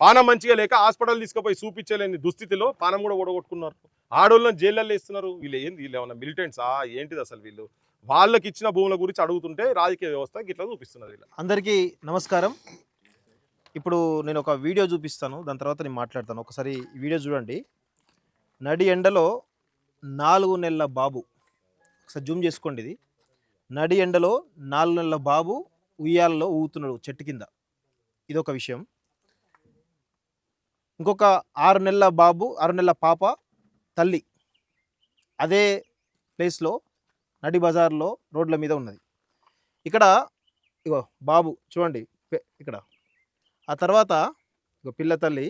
పానం మంచిగా లేక హాస్పిటల్ తీసుకుపోయి చూపించలేని దుస్థితిలో పానం కూడా ఓడగొట్టుకున్నారు. ఆడోళ్ళని జైళ్ళల్లో ఇస్తున్నారు. వీళ్ళు ఏమన్నా మిలిటెంట్సా ఏంటిది అసలు? వీళ్ళు వాళ్ళకి ఇచ్చిన భూముల గురించి అడుగుతుంటే రాజకీయ వ్యవస్థ ఇట్లా చూపిస్తున్నారు. అందరికీ నమస్కారం. ఇప్పుడు నేను ఒక వీడియో చూపిస్తాను, దాని తర్వాత నేను మాట్లాడతాను. ఒకసారి ఈ వీడియో చూడండి. నడి ఎండలో 4 నెలల బాబు, ఒకసారి జూమ్ చేసుకోండి. ఇది నడి ఎండలో 4 నెలల బాబు ఉయ్యాలలో ఊగుతున్నాడు చెట్టు కింద. ఇదొక విషయం. ఇంకొక 6 నెలల బాబు, 6 నెలల పాప తల్లి అదే ప్లేస్లో నడి బజార్లో రోడ్ల మీద ఉన్నది. ఇక్కడ ఇగో బాబు చూడండి ఇక్కడ. ఆ తర్వాత ఇగో పిల్ల తల్లి.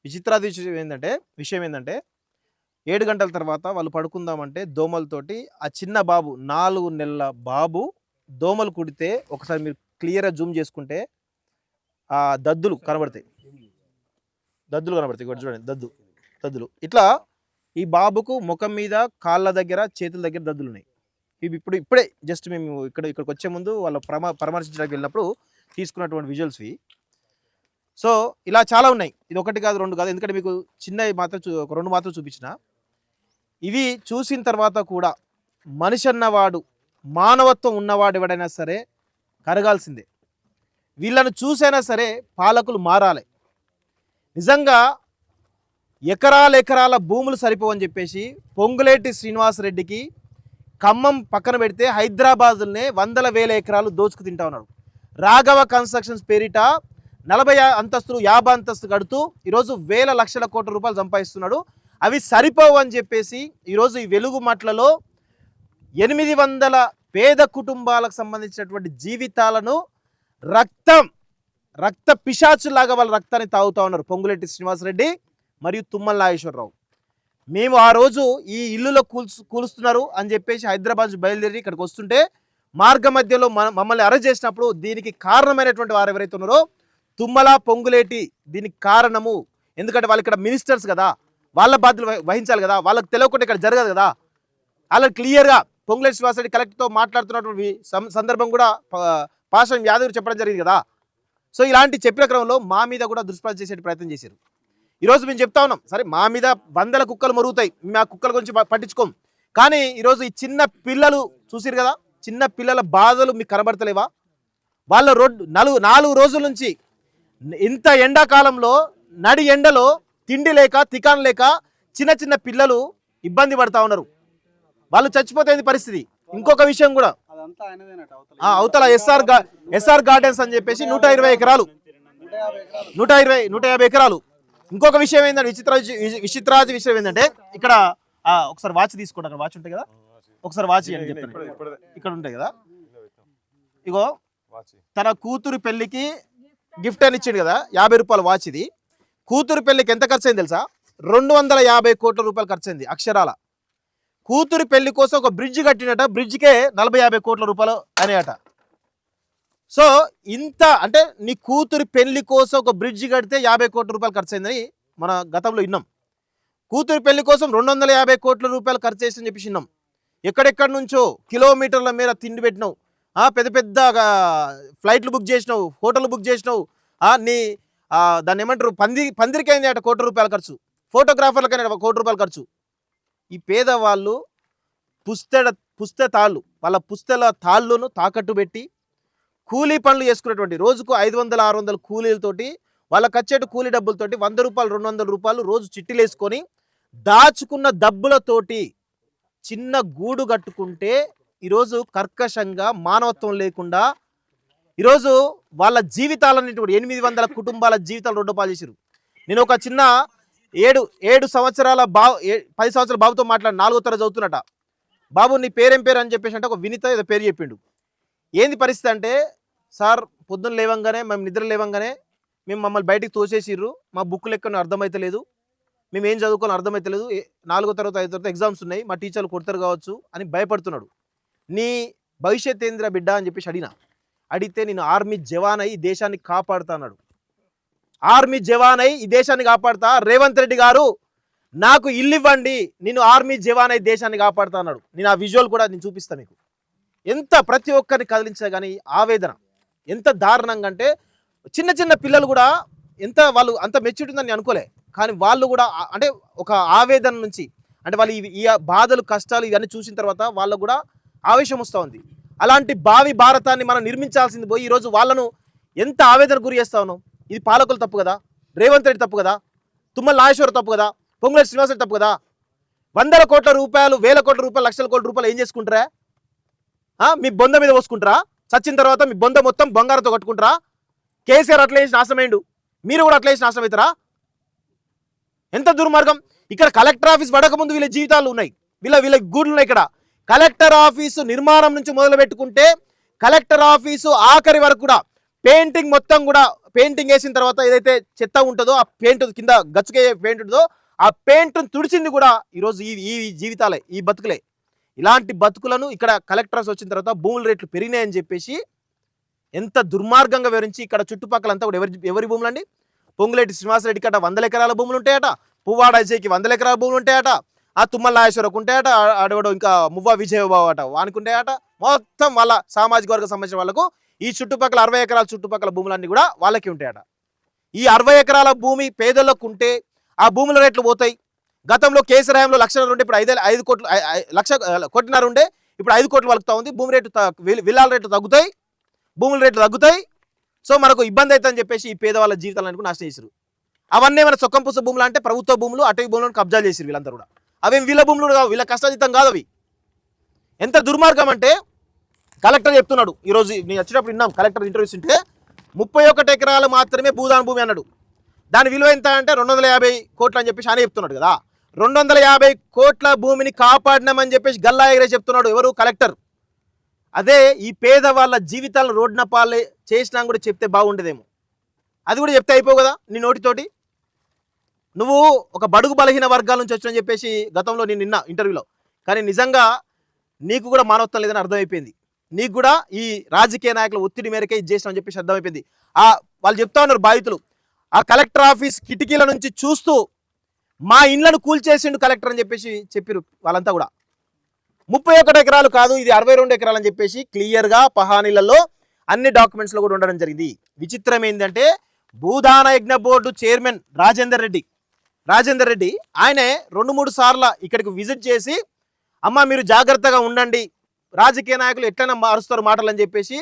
విచిత్రాది విషయం ఏంటంటే 7 గంటల తర్వాత వాళ్ళు పడుకుందామంటే దోమలతోటి ఆ చిన్న బాబు 4 నెలల బాబు దోమలు కుడితే, ఒకసారి మీరు క్లియర్గా జూమ్ చేసుకుంటే ఆ దద్దులు కనబడతాయి. ఇక్కడ చూడండి, దద్దులు ఇట్లా ఈ బాబుకు ముఖం మీద, కాళ్ళ దగ్గర, చేతుల దగ్గర దద్దులు ఉన్నాయి. ఇవి ఇప్పుడే జస్ట్ మేము ఇక్కడికి వచ్చే ముందు వాళ్ళ పరామర్శించడానికి వెళ్ళినప్పుడు తీసుకున్నటువంటి విజువల్స్వి. సో ఇలా చాలా ఉన్నాయి. ఇది 1 కాదు 2 కాదు, ఎందుకంటే మీకు చిన్నవి మాత్రం 2 మాత్రం చూపించిన. ఇవి చూసిన తర్వాత కూడా మనిషి అన్నవాడు, మానవత్వం ఉన్నవాడు ఎవడైనా సరే కరగాల్సిందే. వీళ్ళను చూసైనా సరే పాలకులు మారాలి. నిజంగా ఎకరాల భూములు సరిపోవని చెప్పేసి పొంగులేటి శ్రీనివాసరెడ్డికి ఖమ్మం పక్కన పెడితే హైదరాబాద్లోనే వందల వేల ఎకరాలు దోచుకు తింటా ఉన్నాడు. రాఘవ కన్స్ట్రక్షన్స్ పేరిట 40 అంతస్తులు 50 అంతస్తు కడుతూ ఈరోజు వేల లక్షల కోట్ల రూపాయలు సంపాదిస్తున్నాడు. అవి సరిపోవు అని చెప్పేసి ఈరోజు ఈ వెలుగు మట్లలో 800 పేద కుటుంబాలకు సంబంధించినటువంటి జీవితాలను రక్త పిశాచులాగా వాళ్ళ రక్తాన్ని తాగుతూ ఉన్నారు పొంగులేటి శ్రీనివాసరెడ్డి మరియు తుమ్మల నాగేశ్వరరావు. మేము ఆ రోజు ఈ ఇల్లులో కూలుస్తున్నారు అని చెప్పేసి హైదరాబాద్ నుంచి బయలుదేరి ఇక్కడికి వస్తుంటే మార్గ మధ్యలో మమ్మల్ని అరెస్ట్ చేసినప్పుడు దీనికి కారణమైనటువంటి వారు ఎవరైతే ఉన్నారో తుమ్మల పొంగులేటి దీనికి కారణము. ఎందుకంటే వాళ్ళు ఇక్కడ మినిస్టర్స్ కదా, వాళ్ళ బాధ్యతలు వహించాలి కదా, వాళ్ళకి తెలియకుండా ఇక్కడ జరగదు కదా. అలా క్లియర్గా పొంగులేటి శ్రీనివాసరెడ్డి కలెక్టర్తో మాట్లాడుతున్నటువంటి సందర్భం కూడా పాషం యాదవ్ చెప్పడం జరిగింది కదా. సో ఇలాంటి చెప్పిన క్రమంలో మా మీద కూడా దుష్ప్రచారం చేసే ప్రయత్నం చేశారు. ఈరోజు మేము చెప్తా ఉన్నాం, సరే మా మీద 100 కుక్కలు మరుగుతాయి, మేము ఆ కుక్కల గురించి పట్టించుకోం, కానీ ఈరోజు ఈ చిన్న పిల్లలు చూసిరు కదా, చిన్న పిల్లల బాధలు మీకు కనబడతలేవా? వాళ్ళ 4 రోజుల నుంచి ఇంత ఎండాకాలంలో నడి ఎండలో తిండి లేక తికాన్ లేక చిన్న పిల్లలు ఇబ్బంది పడతా ఉన్నారు. వాళ్ళు చచ్చిపోతే పరిస్థితి. ఇంకొక విషయం కూడా అవతల ఎస్ఆర్ గార్డెన్స్ అని చెప్పేసి 120 ఎకరాలు 150 ఎకరాలు. ఇంకొక విషయం ఏంటంటే విచిత్రాది విషయం ఏంటంటే ఇక్కడ ఒకసారి వాచ్ తీసుకోండి, అక్కడ వాచ్ ఉంటాయి కదా, ఒకసారి వాచ్ అని చెప్తాను, ఇక్కడ ఉంటాయి కదా. ఇగో తన కూతురు పెళ్లికి గిఫ్ట్ అని ఇచ్చిండు కదా 50 రూపాయల వాచ్. ఇది కూతురు పెళ్లికి ఎంత ఖర్చు అయింది తెలుసా? 250 కోట్ల రూపాయలు ఖర్చు అయింది అక్షరాల. కూతురు పెళ్లి కోసం ఒక బ్రిడ్జ్ కట్టినట, బ్రిడ్జ్కే 40-50 కోట్ల రూపాయలు అనేట. సో ఇంత అంటే నీ కూతురు పెళ్లి కోసం ఒక బ్రిడ్జ్ కడితే 50 కోట్ల రూపాయలు ఖర్చు అయిందని మన గతంలో విన్నాం. కూతురు పెళ్లి కోసం 250 కోట్ల రూపాయలు ఖర్చు చేసి చెప్పేసి విన్నాం. ఎక్కడెక్కడి నుంచో కిలోమీటర్ల మేర తిండి పెట్టినావు, పెద్ద ఫ్లైట్లు బుక్ చేసినావు, హోటల్ బుక్ చేసినావు, నీ దాన్ని ఏమంటారు పందిరికైంది అట 1 కోటి రూపాయల ఖర్చు, ఫోటోగ్రాఫర్లకైనా 1 కోటి రూపాయల ఖర్చు. ఈ పేదవాళ్ళు పుస్తె తాళ్ళు వాళ్ళ పుస్తెల తాళ్ళను తాకట్టు పెట్టి కూలీ పనులు చేసుకునేటువంటి రోజుకు 500-600 కూలీలతోటి వాళ్ళకి వచ్చేటు కూలీ డబ్బులతోటి 100 రూపాయలు 200 రూపాయలు రోజు చిట్టీలు వేసుకొని దాచుకున్న డబ్బులతోటి చిన్న గూడు కట్టుకుంటే ఈరోజు కర్కశంగా మానవత్వం లేకుండా ఈరోజు వాళ్ళ జీవితాలన్నిటి 800 కుటుంబాల జీవితాలు రోడ్డుపాలు చేశారు. నేను ఒక చిన్న 7 సంవత్సరాల 10 సంవత్సరాల బాబుతో మాట్లాడి 4వ తరగతి చదువుతున్నట. బాబు నీ పేరేం పేరు అని చెప్పేసి అంటే ఒక వినిత ఏదో పేరు చెప్పిండు. ఏంది పరిస్థితి అంటే, సార్ పొద్దున్న లేవంగానే మేము నిద్ర లేవంగానే మమ్మల్ని బయటికి తోసేసిర్రు, మా బుక్ లెక్కను అర్థమైతలేదు, మేము ఏం చదువుకోవాలని అర్థమైతలేదు, 4వ తరగతి 5వ తరగతి ఎగ్జామ్స్ ఉన్నాయి, మా టీచర్లు కొడతారు కావచ్చు అని భయపడుతున్నాడు. నీ భవిష్యత్ ఏందిరా బిడ్డ అని చెప్పేసి అడిగితే నేను ఆర్మీ జవాన్ అయి ఈ దేశాన్ని కాపాడుతా అన్నాడు. ఆర్మీ జవాన్ అయి ఈ దేశాన్ని కాపాడుతా, రేవంత్ రెడ్డి గారు నాకు ఇల్లు ఇవ్వండి, నేను ఆర్మీ జవాన్ అయి దేశాన్ని కాపాడుతా అన్నాడు. నేను ఆ విజువల్ కూడా నేను చూపిస్తాను మీకు. ఎంత ప్రతి ఒక్కరిని కదిలించా కానీ ఆవేదన ఎంత దారుణంగా అంటే, చిన్న పిల్లలు కూడా ఎంత వాళ్ళు అంత మెచ్యూరిటీ ఉందని నేను అనుకోలే, కానీ వాళ్ళు కూడా అంటే ఒక ఆవేదన నుంచి అంటే వాళ్ళు ఈ బాధలు కష్టాలు ఇవన్నీ చూసిన తర్వాత వాళ్ళకు కూడా ఆవేశం వస్తూ ఉంది. అలాంటి భావి భారతాన్ని మనం నిర్మించాల్సింది పోయి ఈరోజు వాళ్ళను ఎంత ఆవేదన గురి చేస్తా ఉన్నాం. ఇది పాలకులు తప్పు కదా, రేవంత్ రెడ్డి తప్పు కదా, తుమ్మల నాగేశ్వరరావు తప్పు కదా, పొంగులేటి శ్రీనివాసరెడ్డి తప్పు కదా. 100 కోట్ల రూపాయలు 1000 కోట్ల రూపాయలు లక్షల కోట్ల రూపాయలు ఏం చేసుకుంటారా? మీ బొంద మీద పోసుకుంటారా? చచ్చిన తర్వాత మీ బొంద మొత్తం బంగారంతో కట్టుకుంటారా? కేసీఆర్ అట్లా వేసి నాశనమైండు, మీరు కూడా అట్లా వేసి నాశనం అవుతారా? ఎంత దుర్మార్గం. ఇక్కడ కలెక్టర్ ఆఫీస్ పడకముందు వీళ్ళ జీవితాలు ఉన్నాయి, వీళ్ళ గూడ్లు ఉన్నాయి. ఇక్కడ కలెక్టర్ ఆఫీసు నిర్మాణం నుంచి మొదలు పెట్టుకుంటే కలెక్టర్ ఆఫీసు ఆఖరి వరకు కూడా పెయింటింగ్ మొత్తం కూడా పెయింటింగ్ వేసిన తర్వాత ఏదైతే చెత్త ఉంటుందో ఆ పెయింట్ కింద గచ్చుకే పెయింట్ ఉంటుందో ఆ పెయింట్ను తుడిచింది కూడా ఈరోజు ఈ జీవితాలే, ఈ బతుకులే. ఇలాంటి బతుకులను ఇక్కడ కలెక్టర్స్ వచ్చిన తర్వాత భూముల రేట్లు పెరిగినాయని చెప్పేసి ఎంత దుర్మార్గంగా వివరించి ఇక్కడ చుట్టుపక్కలంతా కూడా ఎవరి భూములు అండి? పొంగులేటి శ్రీనివాసరెడ్డికి అట 100 ఎకరాల భూములు ఉంటాయట, పువ్వాడ అజయ్కి 100 ఎకరాల భూములు ఉంటాయట, ఆ తుమ్మల నాగేశ్వరకు ఉంటాయట, ఆడవాడు ఇంకా మువ్వా విజయబాబు అట వానికి ఉంటాయట. మొత్తం వాళ్ళ సామాజిక వర్గం సంబంధించిన వాళ్ళకు ఈ చుట్టుపక్కల 60 ఎకరాల చుట్టుపక్కల భూములన్నీ కూడా వాళ్ళకి ఉంటాయట. ఈ 60 ఎకరాల భూమి పేదలకు ఉంటే ఆ భూముల రేట్లు పోతాయి. గతంలో కేసీఆర్ హయాంలో 1,00,000 ఉండే ఇప్పుడు 5 కోట్లు 1,00,000 కోటిన్నర ఉండే ఇప్పుడు 5 కోట్లు వలుకుతా ఉంది. భూమి రేటు విల్లాల రేట్లు తగ్గుతాయి, భూముల రేట్లు తగ్గుతాయి. సో మనకు ఇబ్బంది అవుతుందని చెప్పేసి ఈ పేదవాళ్ళ జీవితాలను నాశనం చేశారు. అవన్నీ ఏమైనా సొక్కంపూస భూములు అంటే ప్రభుత్వ భూములు, అటవీ భూములను కబ్జా చేసిరు వీళ్ళందరూ కూడా. అవేం వీళ్ళ భూములు కావు, వీళ్ళ కష్టాతీతం కాదు అవి. ఎంత దుర్మార్గం అంటే కలెక్టర్ చెప్తున్నాడు. ఈరోజు నేను వచ్చేటప్పుడు విన్నాం కలెక్టర్ ఇంటర్వ్యూస్ ఉంటే 31 ఎకరాలు మాత్రమే భూదాన భూమి అన్నాడు. దాని విలువ ఎంత అంటే 250 కోట్లు అని చెప్పేసి ఆయన చెప్తున్నాడు కదా. 250 కోట్ల భూమిని కాపాడినామని చెప్పేసి గల్లా ఎగరే చెప్తున్నాడు ఎవరు? కలెక్టర్. అదే ఈ పేదవాళ్ళ జీవితాలను రోడ్డున పాలే చేసినా కూడా చెప్తే బాగుండేదేమో. అది కూడా చెప్తే అయిపోవు కదా నీ నోటితోటి. నువ్వు ఒక బడుగు బలహీన వర్గాల నుంచి వచ్చని చెప్పేసి గతంలో నేను నిన్న ఇంటర్వ్యూలో, కానీ నిజంగా నీకు కూడా మానవత్వం లేదని అర్థమైపోయింది. నీకు కూడా ఈ రాజకీయ నాయకుల ఒత్తిడి మేరకే ఇది చేసినామని చెప్పేసి అర్థమైపోయింది. వాళ్ళు చెప్తా ఉన్నారు బాధితులు, ఆ కలెక్టర్ ఆఫీస్ కిటికీల నుంచి చూస్తూ మా ఇండ్లను కూల్చేసిండు కలెక్టర్ అని చెప్పేసి చెప్పారు వాళ్ళంతా కూడా. 31 ఎకరాలు కాదు, ఇది 62 ఎకరాలు అని చెప్పేసి క్లియర్గా పహానీలలో అన్ని డాక్యుమెంట్స్లో కూడా ఉండడం జరిగింది. విచిత్రం ఏంటంటే భూదాన యజ్ఞ బోర్డు చైర్మన్ రాజేందర్ రెడ్డి ఆయనే 2-3 సార్లు ఇక్కడికి విజిట్ చేసి అమ్మ మీరు జాగ్రత్తగా ఉండండి, రాజకీయ నాయకులు ఎట్లైనా మారుస్తారు మాటలు అని చెప్పేసి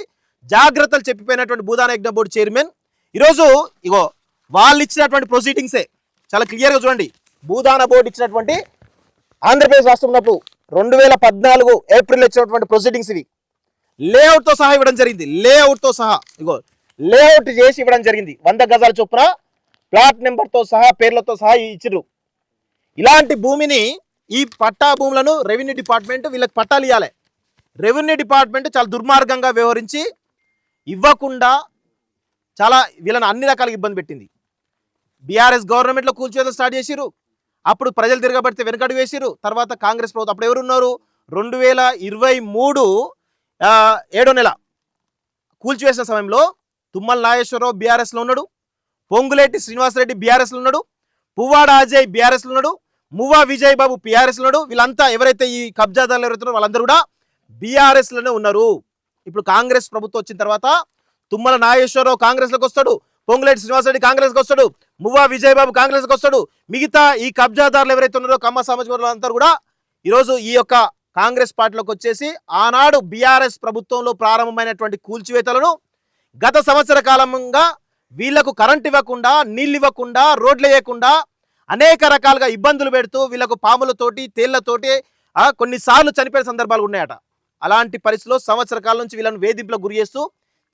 జాగ్రత్తలు చెప్పిపోయినటువంటి భూదాన యజ్ఞ బోర్డు చైర్మన్ ఈరోజు ఇగో వాళ్ళు ఇచ్చినటువంటి ప్రొసీడింగ్సే చాలా క్లియర్గా చూడండి. భూదాన బోర్డు ఇచ్చినటువంటి ఆంధ్రప్రదేశ్ రాష్ట్రం ఉన్నప్పుడు 2014 ఏప్రిల్ ఇచ్చినటువంటి ప్రొసీడింగ్స్ ఇవి. లేఅవుట్తో సహా ఇవ్వడం జరిగింది. లేఅవుట్తో సహా ఇగో లేఅవుట్ చేసి ఇవ్వడం జరిగింది. 100 గజాల చొప్పున ప్లాట్ నెంబర్తో సహా పేర్లతో సహా ఇచ్చిర్రు. ఇలాంటి భూమిని ఈ పట్టా భూములను రెవెన్యూ డిపార్ట్మెంట్ వీళ్ళకి పట్టాలు ఇవ్వాలి. రెవెన్యూ డిపార్ట్మెంట్ చాలా దుర్మార్గంగా వ్యవహరించి ఇవ్వకుండా చాలా వీళ్ళని అన్ని రకాలుగా ఇబ్బంది పెట్టింది. బీఆర్ఎస్ గవర్నమెంట్లో కూల్చివేతలు స్టార్ట్ చేసిరు. అప్పుడు ప్రజలు తిరగబడితే వెనకడుగు వేసిరు. తర్వాత కాంగ్రెస్ ప్రభుత్వం అప్పుడు ఎవరున్నారు? 2023 7వ నెల కూల్చివేసిన సమయంలో తుమ్మల నాగేశ్వరరావు బీఆర్ఎస్లో ఉన్నాడు, పొంగులేటి శ్రీనివాసరెడ్డి బీఆర్ఎస్లో ఉన్నాడు, పువ్వాడ అజయ్ బీఆర్ఎస్లో ఉన్నాడు, మువ్వా విజయ్ బాబు బీఆర్ఎస్లో ఉన్నాడు. వీళ్ళంతా ఎవరైతే ఈ కబ్జాదారులు ఎవరైతున్నారో వాళ్ళందరూ కూడా బీఆర్ఎస్లోనే ఉన్నారు. ఇప్పుడు కాంగ్రెస్ ప్రభుత్వం వచ్చిన తర్వాత తుమ్మల నాగేశ్వరరావు కాంగ్రెస్లోకి వస్తాడు, పొంగులేటి శ్రీనివాసరెడ్డి కాంగ్రెస్కి వస్తాడు, మువ్వా విజయ్ బాబు కాంగ్రెస్కి వస్తాడు. మిగతా ఈ కబ్జాదారులు ఎవరైతే ఉన్నారో కమ్మ సామాజిక వర్గాలందరూ కూడా ఈరోజు ఈ యొక్క కాంగ్రెస్ పార్టీలోకి వచ్చేసి ఆనాడు బీఆర్ఎస్ ప్రభుత్వంలో ప్రారంభమైనటువంటి కూల్చివేతలను గత సంవత్సర కాలంగా వీళ్లకు కరెంట్ ఇవ్వకుండా, నీళ్ళు ఇవ్వకుండా, రోడ్లు వేయకుండా అనేక రకాలుగా ఇబ్బందులు పెడుతూ వీళ్ళకు పాములతోటి తేళ్లతోటి కొన్నిసార్లు చనిపోయే సందర్భాలు ఉన్నాయట. అలాంటి పరిస్థితుల్లో సంవత్సర కాలం నుంచి వీళ్ళను వేధింపులకు గురి చేస్తూ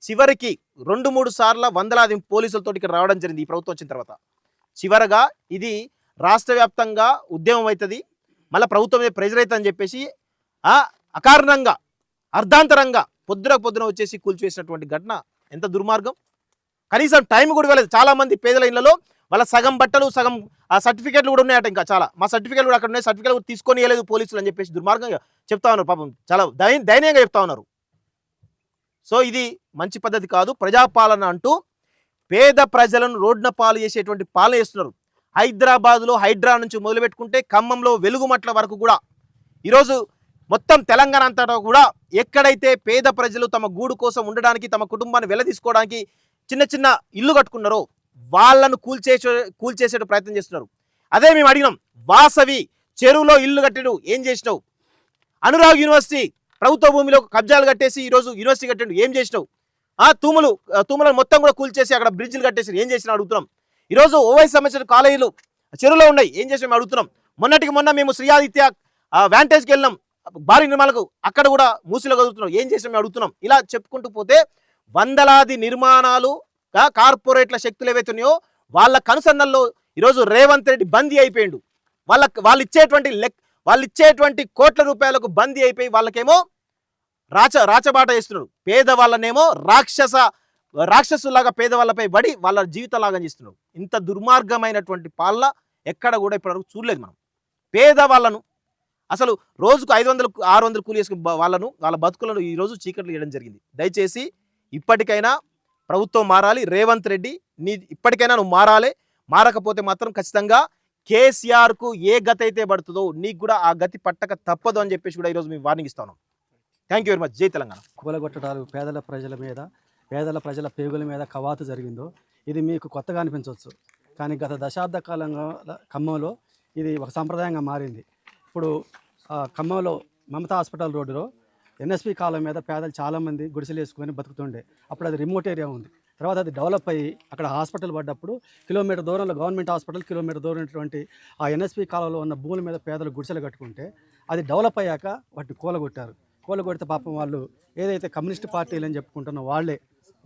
చివరికి 2-3 సార్లు వందలాది పోలీసులతో ఇక్కడ రావడం జరిగింది ఈ ప్రభుత్వం వచ్చిన తర్వాత. చివరగా ఇది రాష్ట్ర వ్యాప్తంగా ఉద్యమం అవుతుంది, మళ్ళీ ప్రభుత్వం మీద ప్రెజర్ అవుతుందని చెప్పేసి అకారణంగా అర్ధాంతరంగా పొద్దున వచ్చేసి కూల్చివేసినటువంటి ఘటన ఎంత దుర్మార్గం. కనీసం టైం కూడా ఇవ్వలేదు. చాలామంది పేదల ఇళ్లలో వాళ్ళ సగం బట్టలు సగం సర్టిఫికేట్లు కూడా ఉన్నాయట. ఇంకా చాలా మా సర్టిఫికేట్ కూడా అక్కడ ఉన్నాయి, సర్టిఫికేట్ కూడా తీసుకొని ఇవ్వలేదు పోలీసులు అని చెప్పేసి దుర్మార్గంగా చెప్తా ఉన్నారు. పాపం చాలా దయనీయంగా చెప్తా ఉన్నారు. సో ఇది మంచి పద్ధతి కాదు. ప్రజాపాలన అంటూ పేద ప్రజలను రోడ్డున పాలు చేసేటువంటి పాలన చేస్తున్నారు. హైదరాబాద్లో హైడ్రా నుంచి మొదలుపెట్టుకుంటే ఖమ్మంలో వెలుగుమట్ల వరకు కూడా ఈరోజు మొత్తం తెలంగాణ అంతటా కూడా ఎక్కడైతే పేద ప్రజలు తమ గూడు కోసం ఉండడానికి, తమ కుటుంబాన్ని వెలదీసుకోవడానికి చిన్న చిన్న ఇల్లు కట్టుకున్నారో వాళ్ళను కూల్చేసే ప్రయత్నం చేస్తున్నారు. అదే మేము అడిగినాం, వాసవి చెరువులో ఇల్లు కట్టాడు ఏం చేసినావు? అనురాగ్ యూనివర్సిటీ ప్రభుత్వ భూమిలో కబ్జాలు కట్టేసి ఈరోజు యూనివర్సిటీ కట్టాడు ఏం చేసినావు? తూములను మొత్తం కూడా కూల్చేసి అక్కడ బ్రిడ్జిలు కట్టేసి ఏం చేసినా అడుగుతున్నాం. ఈరోజు ఓవైసీ సంబంధించిన కాలేజీలు చెరువులో ఉన్నాయి ఏం చేసినా అడుగుతున్నాం. మొన్న మేము శ్రీ ఆదిత్య వ్యాంటేజ్కి వెళ్ళినాం భారీ నిర్మాణాలకు, అక్కడ కూడా మూసిలో కదులుతున్నాం ఏం చేసినా మేము అడుగుతున్నాం. ఇలా చెప్పుకుంటూ పోతే వందలాది నిర్మాణాలు కార్పొరేట్ల శక్తులు ఏవైతున్నాయో వాళ్ళ కనుసన్నల్లో ఈరోజు రేవంత్ రెడ్డి బందీ అయిపోయిండు. వాళ్ళు ఇచ్చేటువంటి కోట్ల రూపాయలకు బందీ అయిపోయి వాళ్ళకేమో రాచబాట చేస్తున్నారు. పేదవాళ్ళనేమో రాక్షసులాగా పేదవాళ్ళపై పడి వాళ్ళ జీవితంలాగా చేస్తున్నారు. ఇంత దుర్మార్గమైనటువంటి పాలన ఎక్కడ కూడా ఇప్పటివరకు చూడలేదు మనం. పేదవాళ్ళను అసలు రోజుకు 500-600 కూలి చేసుకుని వాళ్ళ బతుకులను ఈరోజు చీకట్లు చేయడం జరిగింది. దయచేసి ఇప్పటికైనా ప్రభుత్వం మారాలి. రేవంత్ రెడ్డి ఇప్పటికైనా నువ్వు మారకపోతే మాత్రం ఖచ్చితంగా కేసీఆర్కు ఏ గతి అయితే పడుతుందో నీకు కూడా ఆ గతి పట్టక తప్పదు అని చెప్పేసి కూడా ఈరోజు మేము వార్నింగ్ ఇస్తాను. Thank you very much. జై తెలంగాణ. కూలగొట్టడాలు పేదల ప్రజల పేగుల మీద కవాతు జరిగిందో ఇది మీకు కొత్తగా అనిపించవచ్చు, కానీ గత దశాబ్ద కాలంగా ఖమ్మంలో ఇది ఒక సంప్రదాయంగా మారింది. ఇప్పుడు ఖమ్మంలో మమతా హాస్పిటల్ రోడ్డులో ఎన్ఎస్పి కాలం మీద పేదలు చాలామంది గుడిసెలు వేసుకొని బతుకుతుండే. అప్పుడు అది రిమోట్ ఏరియా ఉంది. తర్వాత అది డెవలప్ అయ్యి అక్కడ హాస్పిటల్ పడ్డప్పుడు కిలోమీటర్ దూరంలో గవర్నమెంట్ హాస్పిటల్ కిలోమీటర్ దూరం ఉన్నటువంటి ఆ ఎన్ఎస్పి కాలంలో ఉన్న భూముల మీద పేదలు గుడిసెలు కట్టుకుంటే అది డెవలప్ అయ్యాక వాటిని కూలగొట్టారు. కూలగొడితే పాపం వాళ్ళు ఏదైతే కమ్యూనిస్ట్ పార్టీలు అని చెప్పుకుంటున్న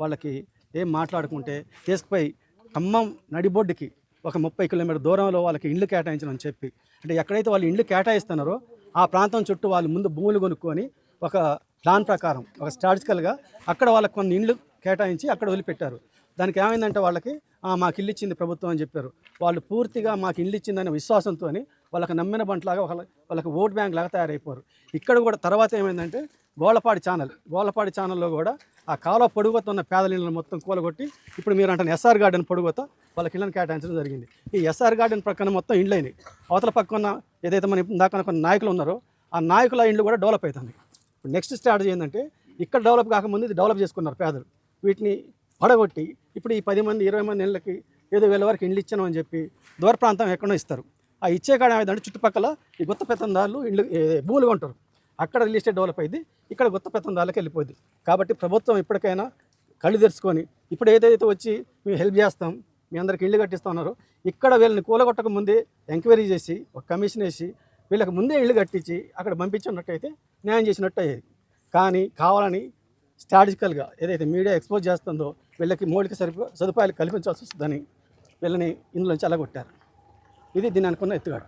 వాళ్ళకి ఏం మాట్లాడుకుంటే తీసుకుపోయి ఖమ్మం నడిబొడ్డుకి ఒక 30 కిలోమీటర్ దూరంలో వాళ్ళకి ఇండ్లు కేటాయించడం చెప్పి, అంటే ఎక్కడైతే వాళ్ళు ఇండ్లు కేటాయిస్తున్నారో ఆ ప్రాంతం చుట్టూ వాళ్ళు ముందు భూములు కొనుక్కొని ఒక ప్లాన్ ప్రకారం ఒక స్ట్రాటజికల్గా అక్కడ వాళ్ళకి కొన్ని ఇండ్లు కేటాయించి అక్కడ వదిలిపెట్టారు. దానికి ఏమైందంటే వాళ్ళకి మాకు ఇల్లు ఇచ్చింది ప్రభుత్వం అని చెప్పారు. వాళ్ళు పూర్తిగా మాకు ఇల్లు ఇచ్చిందనే విశ్వాసంతో వాళ్ళకి నమ్మిన బంట్లాగా వాళ్ళకి ఓట్ బ్యాంక్ లాగా తయారైపోరు. ఇక్కడ కూడా తర్వాత ఏమైందంటే గోళ్ళపాడి ఛానల్లో కూడా ఆ కాలువ పొడుగుతో ఉన్న పేదల ఇళ్ళను మొత్తం కూలగొట్టి ఇప్పుడు మీరు అంటే ఎస్ఆర్ గార్డెన్ పొడుగుతో వాళ్ళకి ఇళ్ళని కేటాయించడం జరిగింది. ఈ ఎస్ఆర్ గార్డెన్ ప్రక్కన మొత్తం ఇండ్లు అయినాయి. అవతల పక్కన ఏదైతే మన ఇందాక కొన్ని నాయకులు ఉన్నారో ఆ నాయకుల ఇండ్లు కూడా డెవలప్ అవుతుంది. నెక్స్ట్ స్ట్రాటజీ ఏంటంటే ఇక్కడ డెవలప్ కాకముందు ఇది డెవలప్ చేసుకున్నారు పేదలు. వీటిని పడగొట్టి ఇప్పుడు ఈ 10 మంది 20 మంది ఇళ్ళకి ఏదో వేల వరకు ఇండ్లు ఇచ్చామని చెప్పి దూర ప్రాంతం ఎక్కడో ఇస్తారు. ఆ ఇచ్చే కాడ ఏమైందంటే చుట్టుపక్కల ఈ గుత్త పెత్తందారులు ఇండ్లు భూములు కొంటారు. అక్కడ రియల్ ఎస్టేట్ డెవలప్ అయింది, ఇక్కడ గుత్త పెత్తందారులకు వెళ్ళిపోయింది. కాబట్టి ప్రభుత్వం ఇప్పటికైనా కళ్ళు తెరుచుకొని ఇప్పుడు ఏదైతే వచ్చి మేము హెల్ప్ చేస్తాం, మీ అందరికి ఇల్లు కట్టిస్తా ఉన్నారో ఇక్కడ వీళ్ళని కూలగొట్టక ముందే ఎంక్వైరీ చేసి ఒక కమిషన్ వేసి వీళ్ళకి ముందే ఇల్లు కట్టించి అక్కడ పంపించినట్టయితే న్యాయం చేసినట్టు అయ్యేది. కానీ కావాలని స్ట్రాటజికల్గా ఏదైతే మీడియా ఎక్స్పోజ్ చేస్తుందో వీళ్ళకి మౌలిక సదుపాయాలు కల్పించాల్సి వస్తుందని వీళ్ళని ఇందులోంచి అలగొట్టారు. ఇది దీని అనుకున్న ఎత్తుగడ.